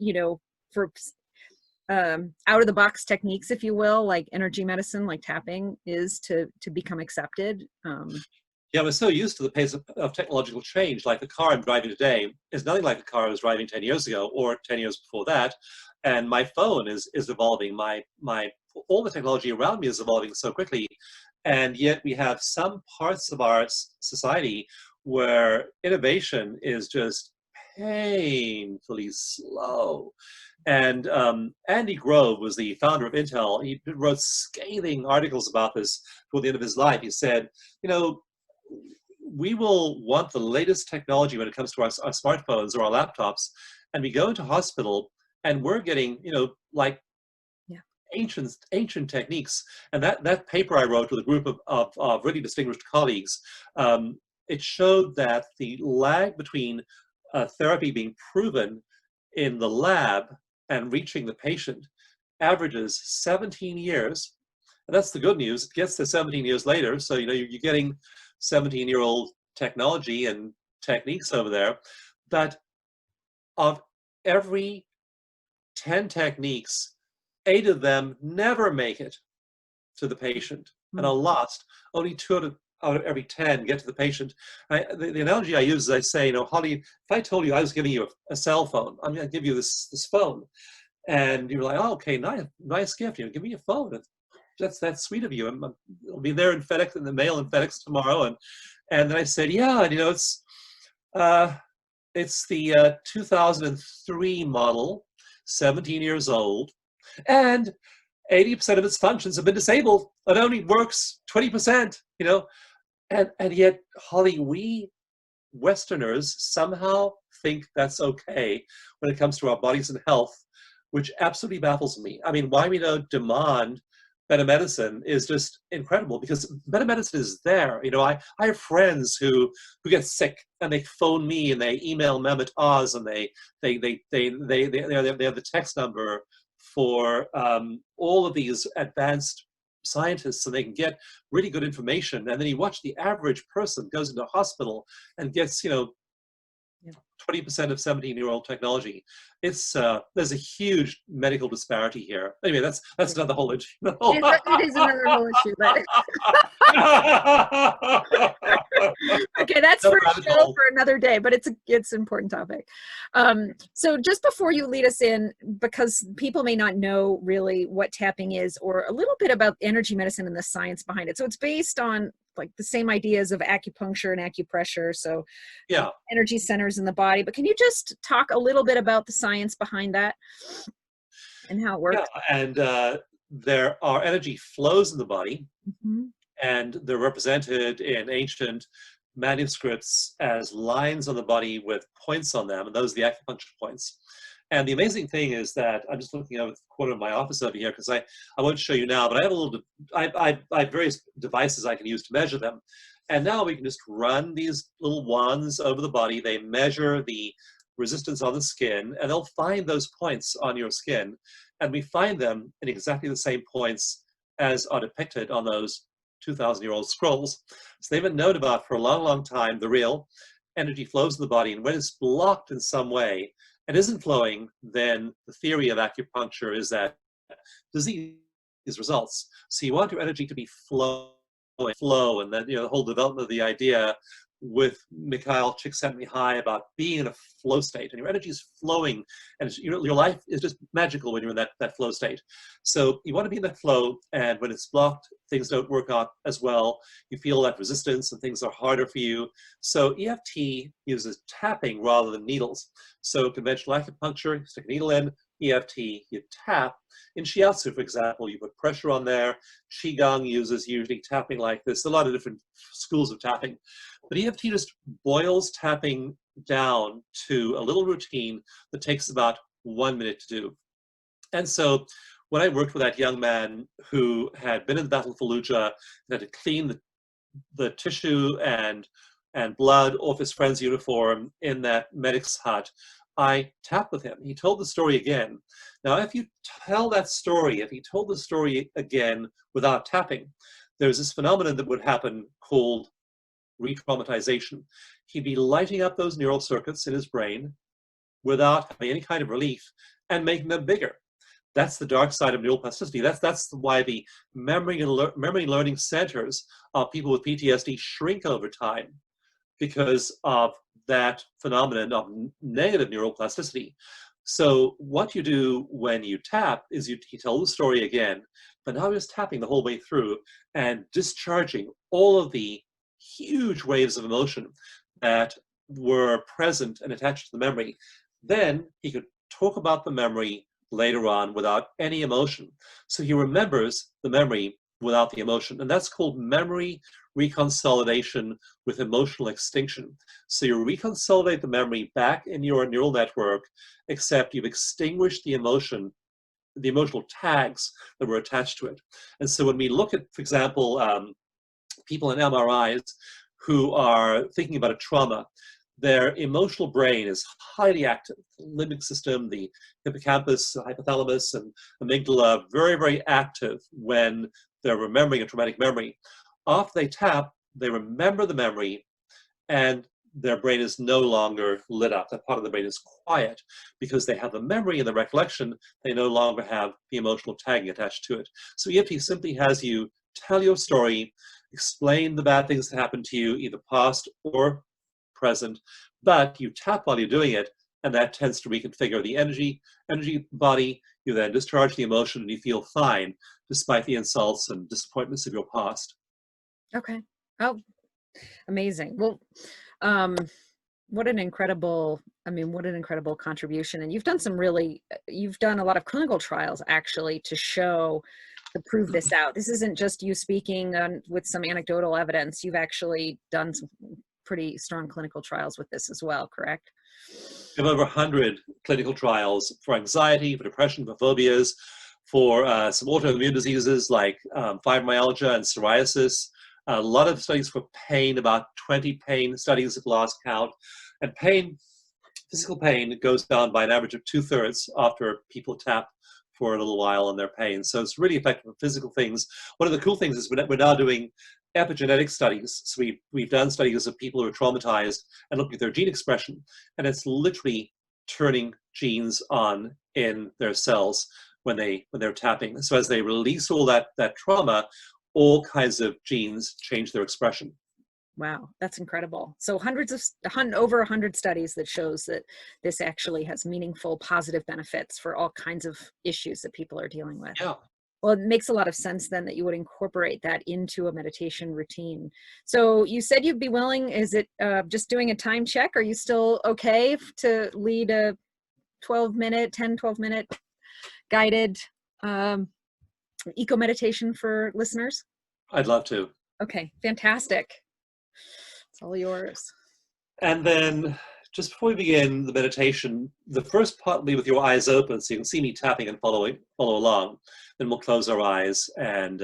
Speaker 1: out of the box techniques, if you will, like energy medicine, like tapping, is to become accepted.
Speaker 2: Yeah, we're so used to the pace of technological change. Like the car I'm driving today is nothing like the car I was driving 10 years ago or 10 years before that. And my phone is evolving. All the technology around me is evolving so quickly. And yet we have some parts of our society where innovation is just painfully slow. And Andy Grove was the founder of Intel. He wrote scathing articles about this toward the end of his life. He said, we will want the latest technology when it comes to our smartphones or our laptops, and we go into hospital and we're getting, like ancient techniques. And that paper I wrote with a group of really distinguished colleagues, it showed that the lag between therapy being proven in the lab and reaching the patient averages 17 years. And that's the good news. It gets to 17 years later. So, you're getting 17-year-old technology and techniques over there. But of every 10 techniques, 8 of them never make it to the patient and are lost. Only 2 out of every 10 get to the patient. The analogy I use is I say, Holly, if I told you I was giving you a cell phone, I'm going to give you this phone. And you're like, oh, okay, nice gift. Give me a phone. That's sweet of you. It'll be there in FedEx, in the mail in FedEx tomorrow. And then I said, yeah, and it's the 2003 model, 17 years old, and 80% of its functions have been disabled. It only works 20%, and yet, Holly, we Westerners somehow think that's okay when it comes to our bodies and health, which absolutely baffles me. I mean, why we don't demand better medicine is just incredible, because better medicine is there. I have friends who get sick and they phone me and they email Mehmet Oz and they have the text number for all of these advanced scientists, so they can get really good information. And then you watch the average person goes into a hospital and gets 20% of 17-year-old technology. It's there's a huge medical disparity here. Anyway, that's another whole issue.
Speaker 1: It is another whole issue, but Okay, that's
Speaker 2: No
Speaker 1: for a
Speaker 2: rabbit
Speaker 1: show
Speaker 2: hole.
Speaker 1: for another day, but it's an important topic. So just before you lead us in, because people may not know really what tapping is, or a little bit about energy medicine and the science behind it. So it's based on like the same ideas of acupuncture and acupressure. So
Speaker 2: Yeah,
Speaker 1: energy centers in the body. But can you just talk a little bit about the science behind that and how it
Speaker 2: yeah,
Speaker 1: works?
Speaker 2: and there are energy flows in the body,
Speaker 1: Mhm.
Speaker 2: and they're represented in ancient manuscripts as lines on the body with points on them, and those are the acupuncture points. And the amazing thing is that I'm just looking out the corner of my office over here because I won't show you now, but I have a little, I have various devices I can use to measure them. And now we can just run these little wands over the body. They measure the resistance on the skin, and they'll find those points on your skin. And we find them in exactly the same points as are depicted on those 2,000-year-old scrolls. So they've been known about for a long, long time. The real energy flows in the body, and when it's blocked in some way and isn't flowing, then the theory of acupuncture is that disease results. So you want your energy to be flow, and then the whole development of the idea with Mikhail Csikszentmihalyi about being in a flow state, and your energy is flowing, and your life is just magical when you're in that flow state. So you want to be in that flow, and when it's blocked, things don't work out as well. You feel that resistance, and things are harder for you. So EFT uses tapping rather than needles. So conventional acupuncture, you stick a needle in. EFT, you tap. In shiatsu, for example, you put pressure on there. Qigong uses usually tapping like this. A lot of different schools of tapping. But EFT just boils tapping down to a little routine that takes about 1 minute to do. And so when I worked with that young man who had been in the Battle of Fallujah and had to clean the tissue and blood off his friend's uniform in that medic's hut, I tapped with him. He told the story again. Now, if you tell that story, if he told the story again without tapping, there's this phenomenon that would happen called re-traumatization. He'd be lighting up those neural circuits in his brain without having any kind of relief and making them bigger. That's the dark side of neuroplasticity. That's why the memory and memory learning centers of people with PTSD shrink over time, because of that phenomenon of negative neuroplasticity. So what you do when you tap is you tell the story again, but now you're just tapping the whole way through and discharging all of the huge waves of emotion that were present and attached to the memory. Then he could talk about the memory later on without any emotion. So he remembers the memory without the emotion. And that's called memory reconsolidation with emotional extinction. So you reconsolidate the memory back in your neural network, except you've extinguished the emotion, the emotional tags that were attached to it. And so when we look at, for example, people in MRIs who are thinking about a trauma, their emotional brain is highly active. The limbic system, the hippocampus, the hypothalamus, and amygdala, very, very active when they're remembering a traumatic memory. After they tap, they remember the memory, and their brain is no longer lit up. That part of the brain is quiet because they have the memory and the recollection. They no longer have the emotional tagging attached to it. So EFT simply has you tell your story, explain the bad things that happened to you, either past or present, but you tap while you're doing it, and that tends to reconfigure the energy body. You then discharge the emotion, and you feel fine despite the insults and disappointments of your past.
Speaker 1: Okay. Oh, amazing. Well, um, what an incredible, I mean, what an incredible contribution. And you've done you've done a lot of clinical trials actually to prove this out. This isn't just you speaking with some anecdotal evidence. You've actually done some pretty strong clinical trials with this as well, correct?
Speaker 2: We have over 100 clinical trials for anxiety, for depression, for phobias, for some autoimmune diseases like fibromyalgia and psoriasis. A lot of studies for pain, about 20 pain studies at last count. And pain, physical pain, goes down by an average of 2/3 after people tap for a little while on their pain. So it's really effective for physical things. One of the cool things is we're now doing epigenetic studies. So we've done studies of people who are traumatized and looking at their gene expression, and it's literally turning genes on in their cells when they're tapping. So as they release all that trauma, all kinds of genes change their expression.
Speaker 1: Wow, that's incredible. So over 100 studies that shows that this actually has meaningful positive benefits for all kinds of issues that people are dealing with.
Speaker 2: Yeah.
Speaker 1: Well, it makes a lot of sense then that you would incorporate that into a meditation routine. So you said you'd be willing, is it just doing a time check? Are you still okay to lead a 12-minute guided eco-meditation for listeners?
Speaker 2: I'd love to.
Speaker 1: Okay, fantastic. It's all yours.
Speaker 2: And then just before we begin the meditation, the first part will be with your eyes open so you can see me tapping and follow along. Then we'll close our eyes and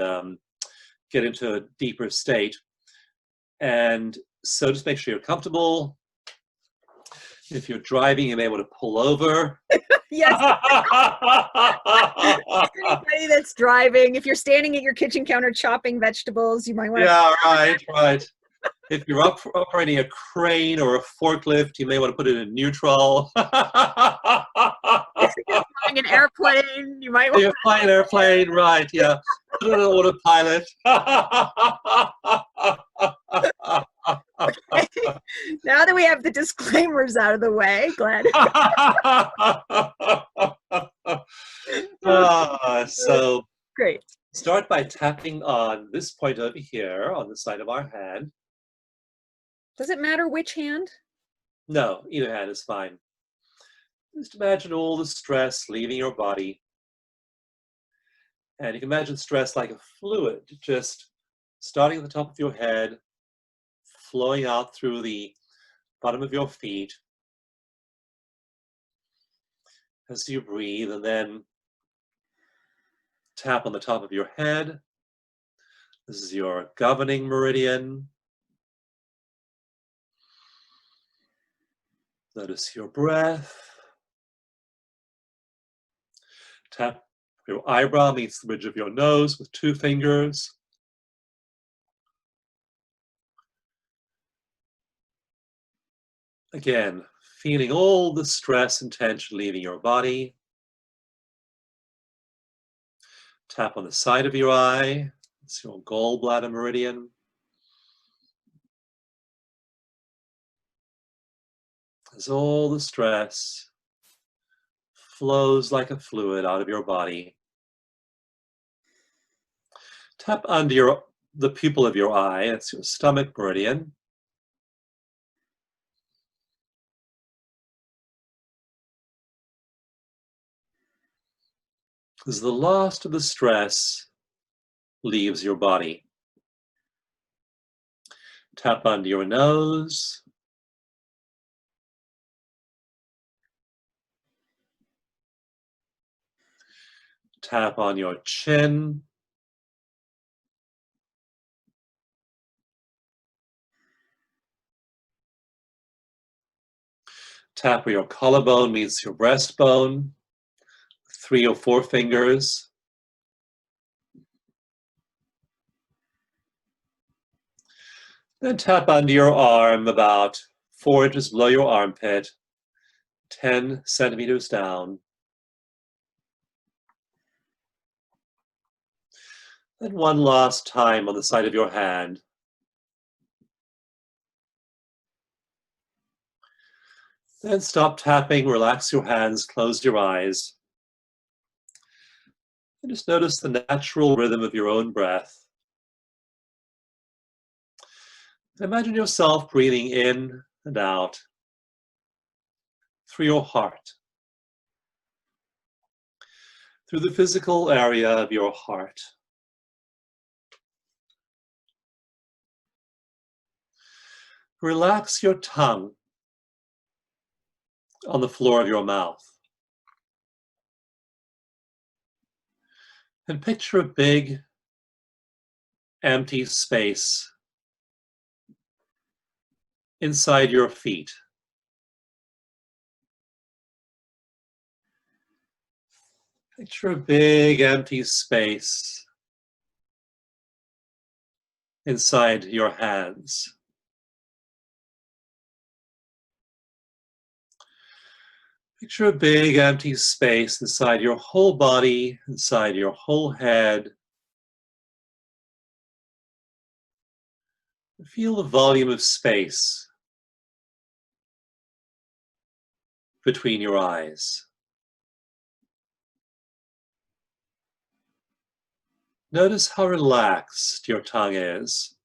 Speaker 2: get into a deeper state. And so just make sure you're comfortable. If you're driving, you may want to pull over.
Speaker 1: Yes. Anybody that's driving, if you're standing at your kitchen counter chopping vegetables, you might want to.
Speaker 2: Yeah, right. If you're operating a crane or a forklift, you may want to put it in neutral.
Speaker 1: If you're flying an airplane, you might want
Speaker 2: You're flying an airplane, right, yeah. Put it on autopilot.
Speaker 1: Okay. Now that we have the disclaimers out of the way, glad.
Speaker 2: So
Speaker 1: Great.
Speaker 2: start by tapping on this point over here on the side of our hand.
Speaker 1: Does it matter which hand?
Speaker 2: No, either hand is fine. Just imagine all the stress leaving your body. And you can imagine stress like a fluid, just starting at the top of your head, flowing out through the bottom of your feet as you breathe, and then tap on the top of your head. This is your governing meridian. Notice your breath. Tap your eyebrow meets the bridge of your nose with 2 fingers. Again, feeling all the stress and tension leaving your body. Tap on the side of your eye. It's your gallbladder meridian. As all the stress flows like a fluid out of your body. Tap under the pupil of your eye. It's your stomach meridian. As the last of the stress leaves your body. Tap under your nose. Tap on your chin. Tap where your collarbone meets your breastbone. 3 or 4 fingers. Then tap under your arm about 4 inches below your armpit, 10 centimeters down. Then one last time on the side of your hand. Then stop tapping, relax your hands, close your eyes. And just notice the natural rhythm of your own breath. Imagine yourself breathing in and out through your heart, through the physical area of your heart. Relax your tongue on the floor of your mouth. And picture a big, empty space inside your feet. Picture a big, empty space inside your hands. Picture a big, empty space inside your whole body, inside your whole head, Feel the volume of space between your eyes. Notice how relaxed your tongue is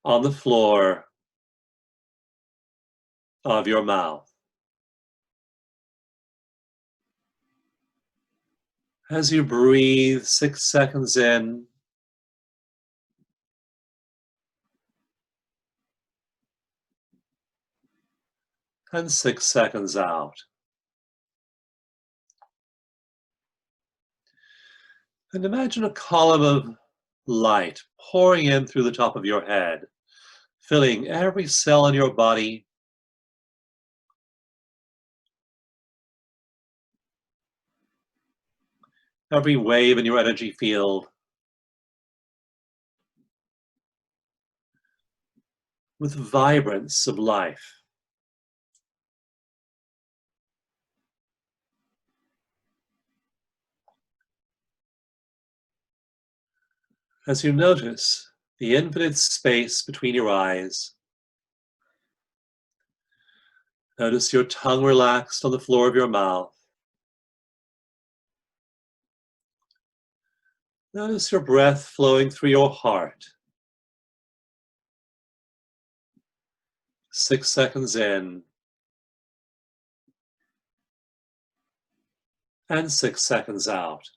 Speaker 2: on the floor of your mouth. As you breathe 6 seconds in and 6 seconds out. And imagine a column of light pouring in through the top of your head, filling every cell in your body, every wave in your energy field, with vibrance of life. As you notice the infinite space between your eyes, notice your tongue relaxed on the floor of your mouth. Notice your breath flowing through your heart. 6 seconds in and 6 seconds out.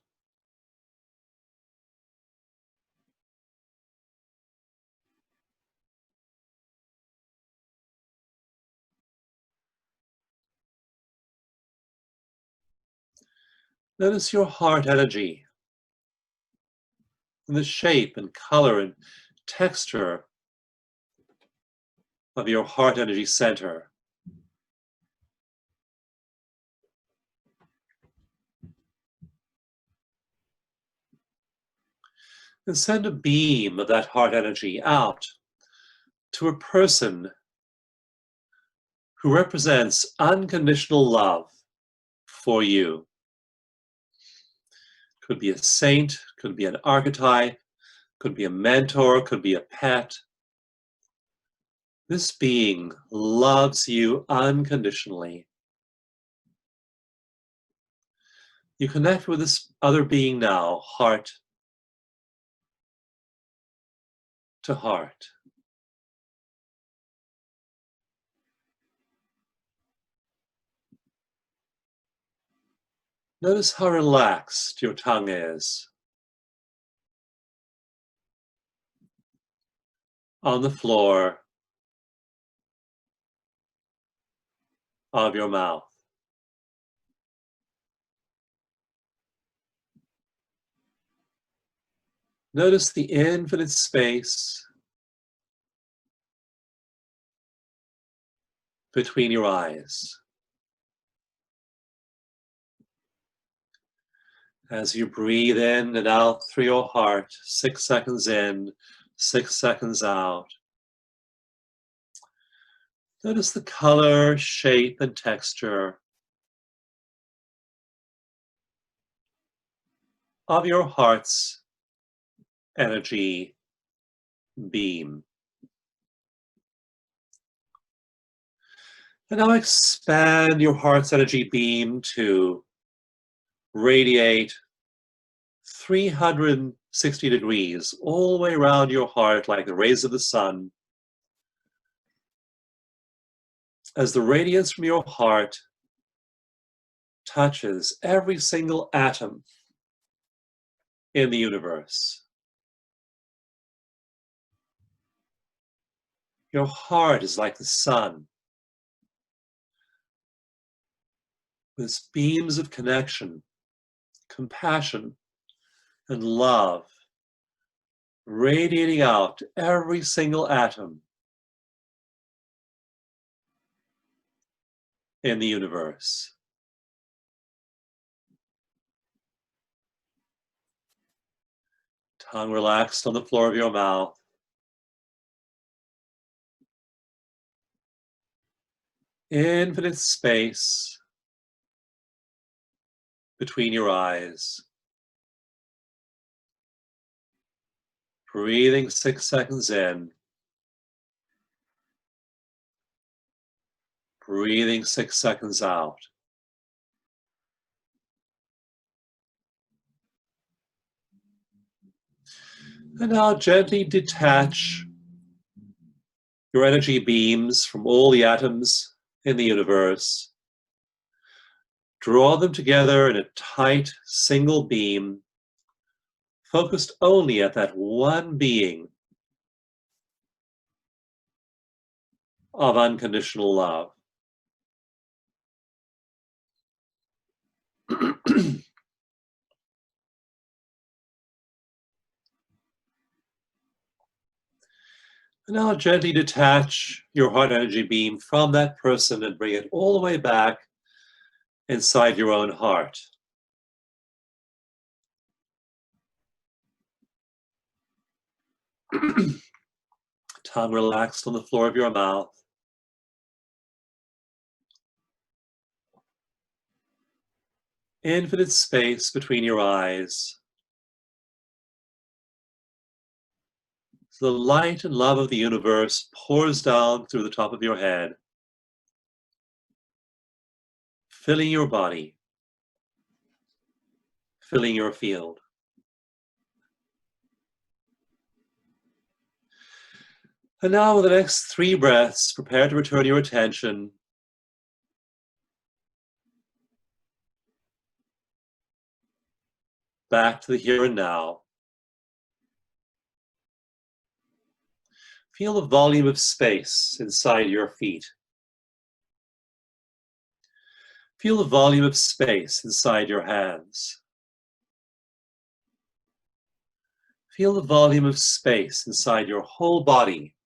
Speaker 2: Notice your heart energy and the shape and color and texture of your heart energy center. And send a beam of that heart energy out to a person who represents unconditional love for you. Could be a saint, could be an archetype, could be a mentor, could be a pet. This being loves you unconditionally. You connect with this other being now, heart to heart. Notice how relaxed your tongue is on the floor of your mouth. Notice the infinite space between your eyes. As you breathe in and out through your heart, 6 seconds in, 6 seconds out. Notice the color, shape, and texture of your heart's energy beam. And now expand your heart's energy beam to radiate 360 degrees all the way around your heart like the rays of the sun. As the radiance from your heart touches every single atom in the universe. Your heart is like the sun, with its beams of connection, compassion, and love radiating out to every single atom in the universe. Tongue relaxed on the floor of your mouth. Infinite space between your eyes. Breathing 6 seconds in. Breathing 6 seconds out. And now gently detach your energy beams from all the atoms in the universe. Draw them together in a tight single beam, focused only at that one being of unconditional love. And now gently detach your heart energy beam from that person and bring it all the way back inside your own heart. Tongue relaxed on the floor of your mouth. Infinite space between your eyes. The light and love of the universe pours down through the top of your head, filling your body, filling your field. And now with the next 3 breaths, prepare to return your attention back to the here and now. Feel the volume of space inside your feet. Feel the volume of space inside your hands. Feel the volume of space inside your whole body.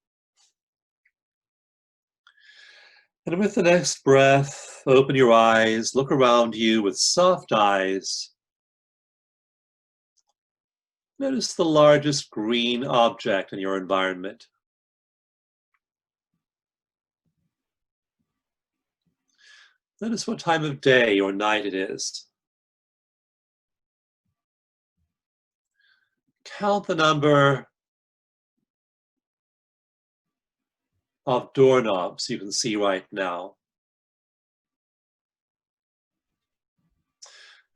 Speaker 2: And with the next breath, open your eyes, look around you with soft eyes. Notice the largest green object in your environment. Notice what time of day or night it is. Count the number of doorknobs you can see right now.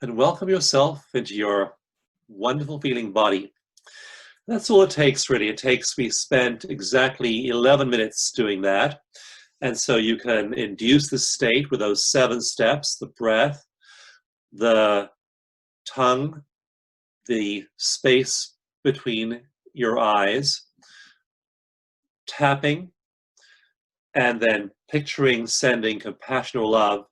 Speaker 2: And welcome yourself into your wonderful feeling body. That's all it takes, really. We spent exactly 11 minutes doing that. And so you can induce the state with those 7 steps: the breath, the tongue, the space between your eyes, tapping, and then picturing sending compassion or love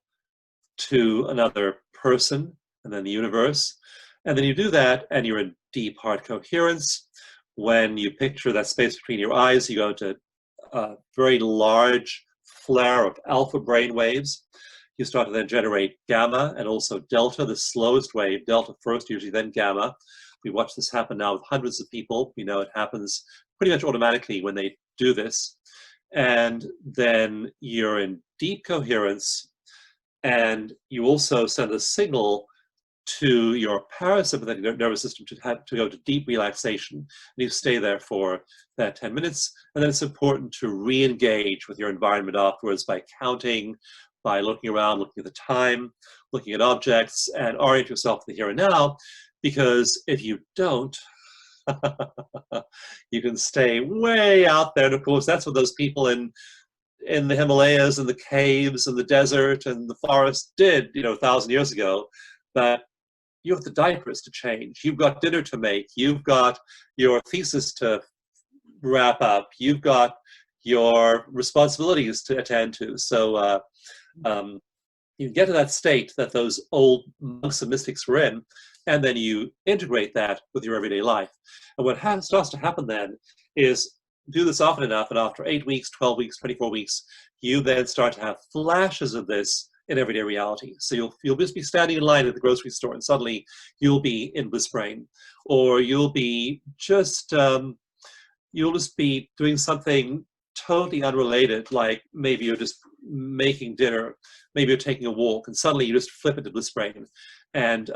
Speaker 2: to another person and then the universe. And then you do that and you're in deep heart coherence. When you picture that space between your eyes, you go into a very large flare of alpha brain waves. You start to then generate gamma and also delta, the slowest wave, delta first, usually then gamma. We watch this happen now with hundreds of people. We know it happens pretty much automatically when they do this. And then you're in deep coherence, and you also send a signal to your parasympathetic nervous system to go to deep relaxation. And you stay there for that 10 minutes. And then it's important to re-engage with your environment afterwards by counting, by looking around, looking at the time, looking at objects, and orient yourself to the here and now. Because if you don't, you can stay way out there. And of course, that's what those people in the Himalayas and the caves and the desert and the forest did, 1,000 years ago. But you have the diapers to change. You've got dinner to make. You've got your thesis to wrap up. You've got your responsibilities to attend to. So you get to that state that those old monks and mystics were in, and then you integrate that with your everyday life. And what starts to happen then is do this often enough, and after 8 weeks, 12 weeks, 24 weeks, you then start to have flashes of this in everyday reality. So you'll just be standing in line at the grocery store, and suddenly you'll be in Bliss Brain, or you'll be just be doing something totally unrelated, like maybe you're just making dinner, maybe you're taking a walk, and suddenly you just flip into Bliss Brain. And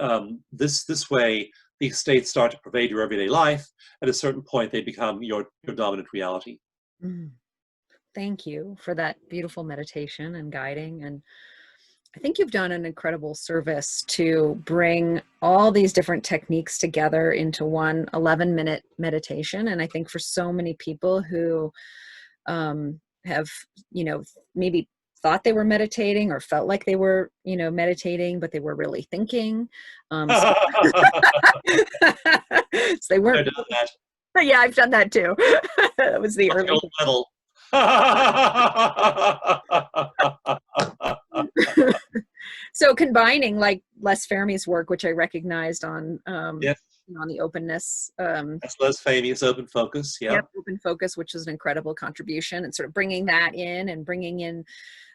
Speaker 2: this way, these states start to pervade your everyday life. At a certain point, they become your dominant reality.
Speaker 1: Mm. Thank you for that beautiful meditation and guiding. And I think you've done an incredible service to bring all these different techniques together into one 11-minute meditation. And I think for so many people who have, maybe thought they were meditating or felt like they were, meditating, but they were really thinking. So, so they weren't.
Speaker 2: I've done that.
Speaker 1: Yeah, I've done that too. That was the early.
Speaker 2: Metal.
Speaker 1: So combining like Les Fermi's work, which I recognized on
Speaker 2: Yes.
Speaker 1: on the openness.
Speaker 2: That's Les Fermi's open focus. Yeah.
Speaker 1: Yep, open focus, which is an incredible contribution, and sort of bringing that in and bringing in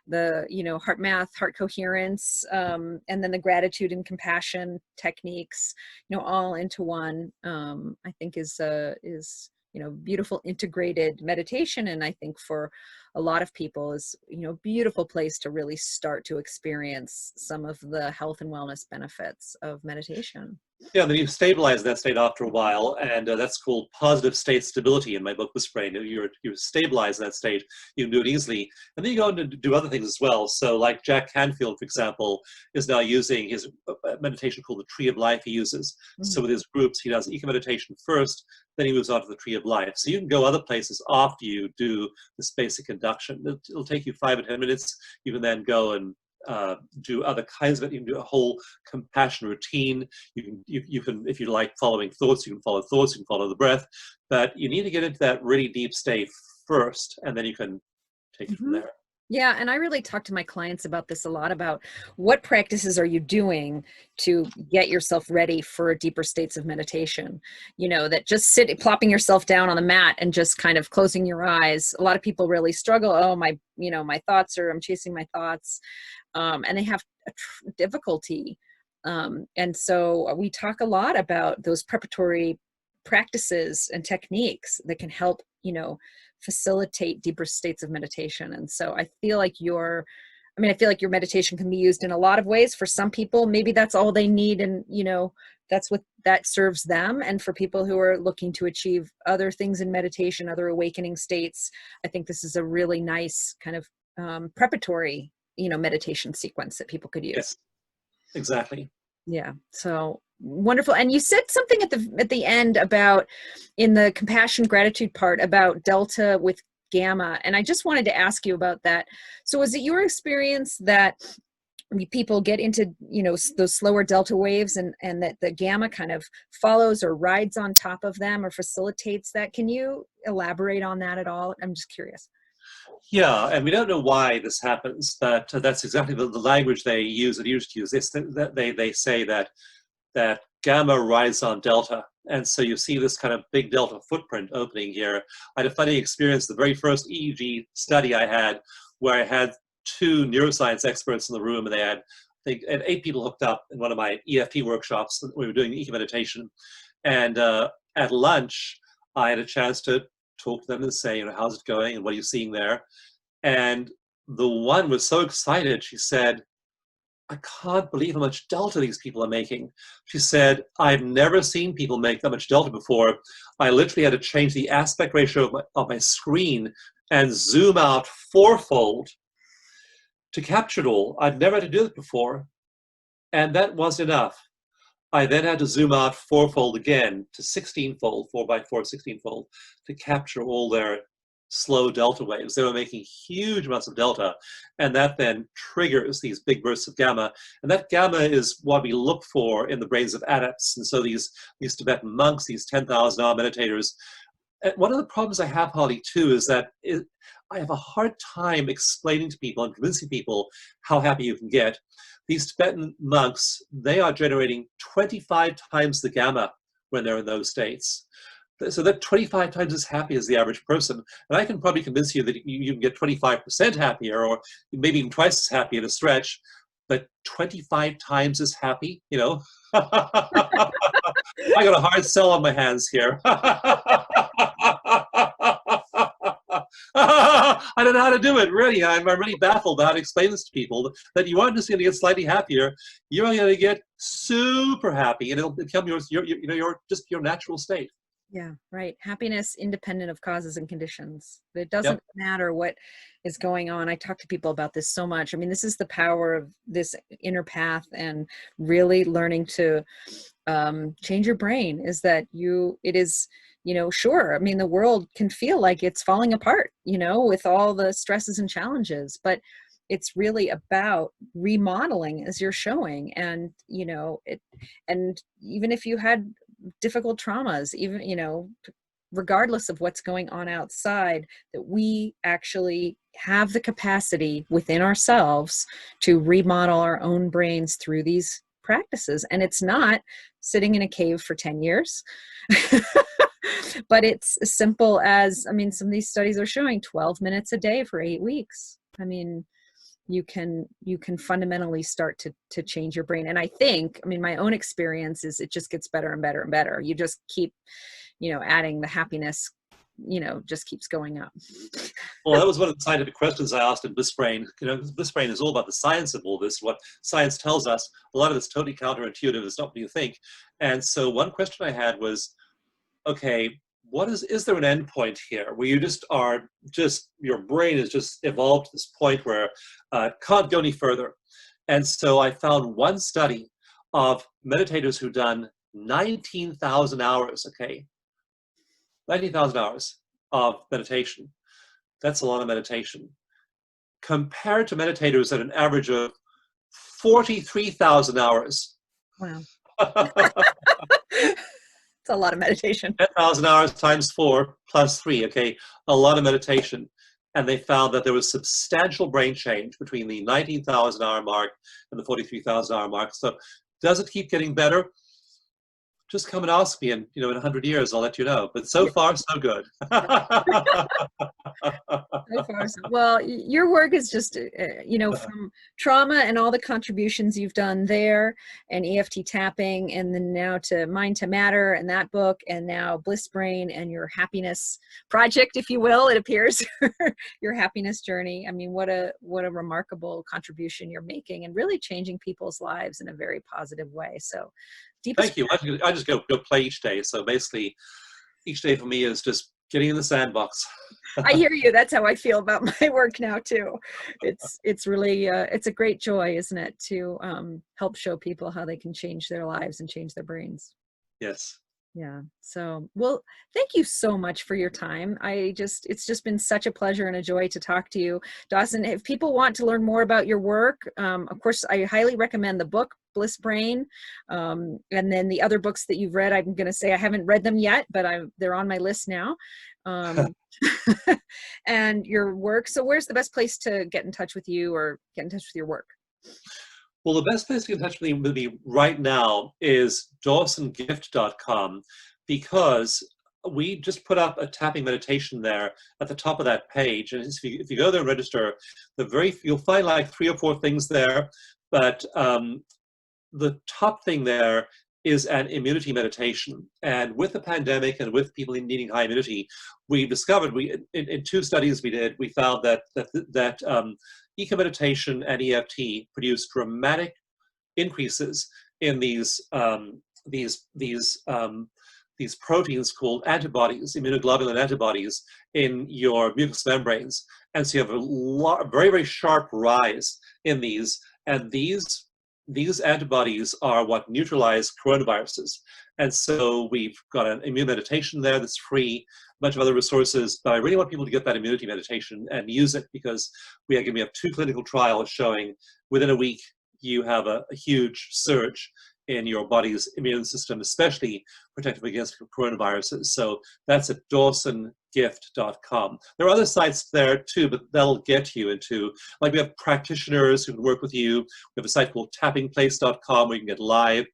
Speaker 1: the heart math, heart coherence, and then the gratitude and compassion techniques, all into one. I think is beautiful integrated meditation, and I think for a lot of people is a beautiful place to really start to experience some of the health and wellness benefits of meditation.
Speaker 2: Yeah, then you stabilize that state after a while, and that's called positive state stability in my book, Bliss Brain. You stabilize that state, you can do it easily, and then you go on to do other things as well. So like Jack Canfield, for example, is now using his meditation called the Tree of Life he uses. So with his groups, he does EcoMeditation first, then he moves on to the Tree of Life. So you can go other places after you do this basic induction. It'll take you 5 or 10 minutes. You can then go and do other kinds of it. You can do a whole compassion routine. You can, if you like following thoughts, you can follow thoughts, you can follow the breath, but you need to get into that really deep state first, and then you can take it from there.
Speaker 1: Yeah, and I really talk to my clients about this a lot, about what practices are you doing to get yourself ready for deeper states of meditation. That just plopping yourself down on the mat and just kind of closing your eyes. A lot of people really struggle. Oh, my thoughts, or I'm chasing my thoughts, and they have difficulty. And so we talk a lot about those preparatory practices and techniques that can help, facilitate deeper states of meditation. And so I feel like your meditation can be used in a lot of ways. For some people, maybe that's all they need, and that's what that serves them. And for people who are looking to achieve other things in meditation, other awakening states, I think this is a really nice kind of preparatory meditation sequence that people could use.
Speaker 2: Yes, exactly.
Speaker 1: Yeah. So wonderful. And you said something at the end about, in the compassion gratitude part, about delta with gamma. And I just wanted to ask you about that. So was it your experience that people get into, those slower delta waves, and that the gamma kind of follows or rides on top of them or facilitates that? Can you elaborate on that at all? I'm just curious.
Speaker 2: Yeah, and we don't know why this happens, but that's exactly the language they use. They used to use this. They say that gamma rides on delta, and so you see this kind of big delta footprint opening here. I had a funny experience. The very first EEG study I had, where I had 2 neuroscience experts in the room, and they had, I think, 8 people hooked up in one of my EFT workshops. We were doing EcoMeditation, and at lunch, I had a chance to talk to them and say, how's it going and what are you seeing there? And the one was so excited. She said, I can't believe how much delta these people are making. She said, I've never seen people make that much delta before. I literally had to change the aspect ratio of my screen and zoom out 4-fold to capture it all. I've never had to do it before. And that wasn't enough. I then had to zoom out 4-fold again to 16-fold, 4x4, 16-fold, to capture all their slow delta waves. They were making huge amounts of delta, and that then triggers these big bursts of gamma. And that gamma is what we look for in the brains of adepts. And so these Tibetan monks, these 10,000-hour meditators, one of the problems I have, Holly, too, is that I have a hard time explaining to people and convincing people how happy you can get. These Tibetan monks, they are generating 25 times the gamma when they're in those states. So they're 25 times as happy as the average person. And I can probably convince you that you can get 25% happier, or maybe even twice as happy in a stretch, but 25 times as happy, I got a hard sell on my hands here. I don't know how to do it, really. I'm really baffled how to explain this to people, that you aren't just going to get slightly happier, you're going to get super happy, and it'll become just your natural state.
Speaker 1: Yeah, right. Happiness independent of causes and conditions. It doesn't
Speaker 2: Yep.
Speaker 1: matter what is going on. I talk to people about this so much. I mean, this is the power of this inner path and really learning to change your brain, is that it is, sure. I mean, the world can feel like it's falling apart, with all the stresses and challenges, but it's really about remodeling, as you're showing. And, and even if you had difficult traumas, even, regardless of what's going on outside, that we actually have the capacity within ourselves to remodel our own brains through these practices. And it's not sitting in a cave for 10 years, but it's as simple as, I mean, some of these studies are showing 12 minutes a day for 8 weeks. I mean, you can fundamentally start to change your brain. And I think, I mean, my own experience is it just gets better and better and better. You just keep, adding the happiness, just keeps going up.
Speaker 2: Well, that was one of the scientific questions I asked in Bliss Brain. Bliss Brain is all about the science of all this, what science tells us. A lot of it's totally counterintuitive. It's not what you think. And so one question I had was, okay, is there an end point here where you your brain is just evolved to this point where it can't go any further? And so I found one study of meditators who'd done 19,000 hours, 19,000 hours of meditation. That's a lot of meditation. Compared to meditators at an average of 43,000 hours.
Speaker 1: Wow. It's a lot of meditation.
Speaker 2: 10,000 hours times 4 plus 3, a lot of meditation. And they found that there was substantial brain change between the 19,000 hour mark and the 43,000 hour mark. So does it keep getting better? Just come and ask me, and in 100 years I'll let you know. But so far, so good.
Speaker 1: So far, well, your work is just, from trauma and all the contributions you've done there, and EFT tapping, and then now to Mind to Matter and that book, and now Bliss Brain and your happiness project, if you will, it appears, your happiness journey. I mean, what a remarkable contribution you're making, and really changing people's lives in a very positive way. So
Speaker 2: thank you. I just go play each day. So basically, each day for me is just getting in the sandbox.
Speaker 1: I hear you. That's how I feel about my work now too. It's really it's a great joy, isn't it, to help show people how they can change their lives and change their brains.
Speaker 2: Yes.
Speaker 1: Yeah. So, well, thank you so much for your time. It's just been such a pleasure and a joy to talk to you. Dawson, if people want to learn more about your work, of course, I highly recommend the book, Bliss Brain. And then the other books that you've read, I'm going to say I haven't read them yet, but they're on my list now. And your work. So where's the best place to get in touch with you or get in touch with your work?
Speaker 2: Well, the best place to get in touch with me right now is dawsongift.com, because we just put up a tapping meditation there at the top of that page. And if you go there and register, you'll find like 3 or 4 things there. But the top thing there is an immunity meditation. And with the pandemic and with people needing high immunity, we discovered, in 2 studies we did, we found that EcoMeditation and EFT produce dramatic increases in these proteins called antibodies, immunoglobulin antibodies, in your mucous membranes. And so you have a very, very sharp rise in these. And these antibodies are what neutralize coronaviruses. And so we've got an immune meditation there that's free, a bunch of other resources, but I really want people to get that immunity meditation and use it, because we have 2 clinical trials showing within a week you have a huge surge in your body's immune system, especially protective against coronaviruses. So that's at dawsongift.com. There are other sites there too, but that'll get you into, like, we have practitioners who can work with you. We have a site called tappingplace.com where you can get live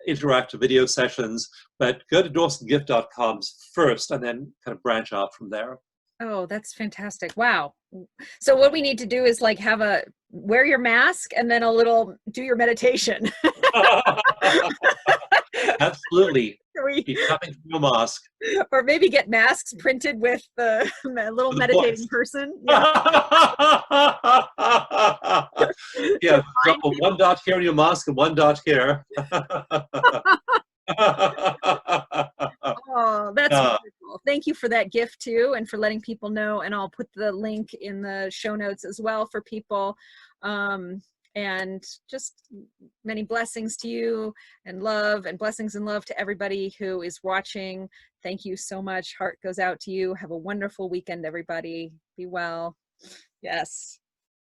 Speaker 2: interactive video sessions, but go to dawsongift.com first and then kind of branch out from there.
Speaker 1: Oh, that's fantastic. Wow. So what we need to do is like wear your mask and then do your meditation.
Speaker 2: Absolutely. Keep tapping through your mask.
Speaker 1: Or maybe get masks printed with the little
Speaker 2: The
Speaker 1: meditating
Speaker 2: voice.
Speaker 1: person. Yeah.
Speaker 2: Yeah, drop a 1 dot here in your mask and 1 dot here.
Speaker 1: Oh, that's
Speaker 2: Yeah.
Speaker 1: wonderful. Thank you for that gift too, and for letting people know. And I'll put the link in the show notes as well for people. And just many blessings to you, and blessings and love to everybody who is watching. Thank you so much. Heart goes out to you. Have a wonderful weekend, everybody. Be well. Yes.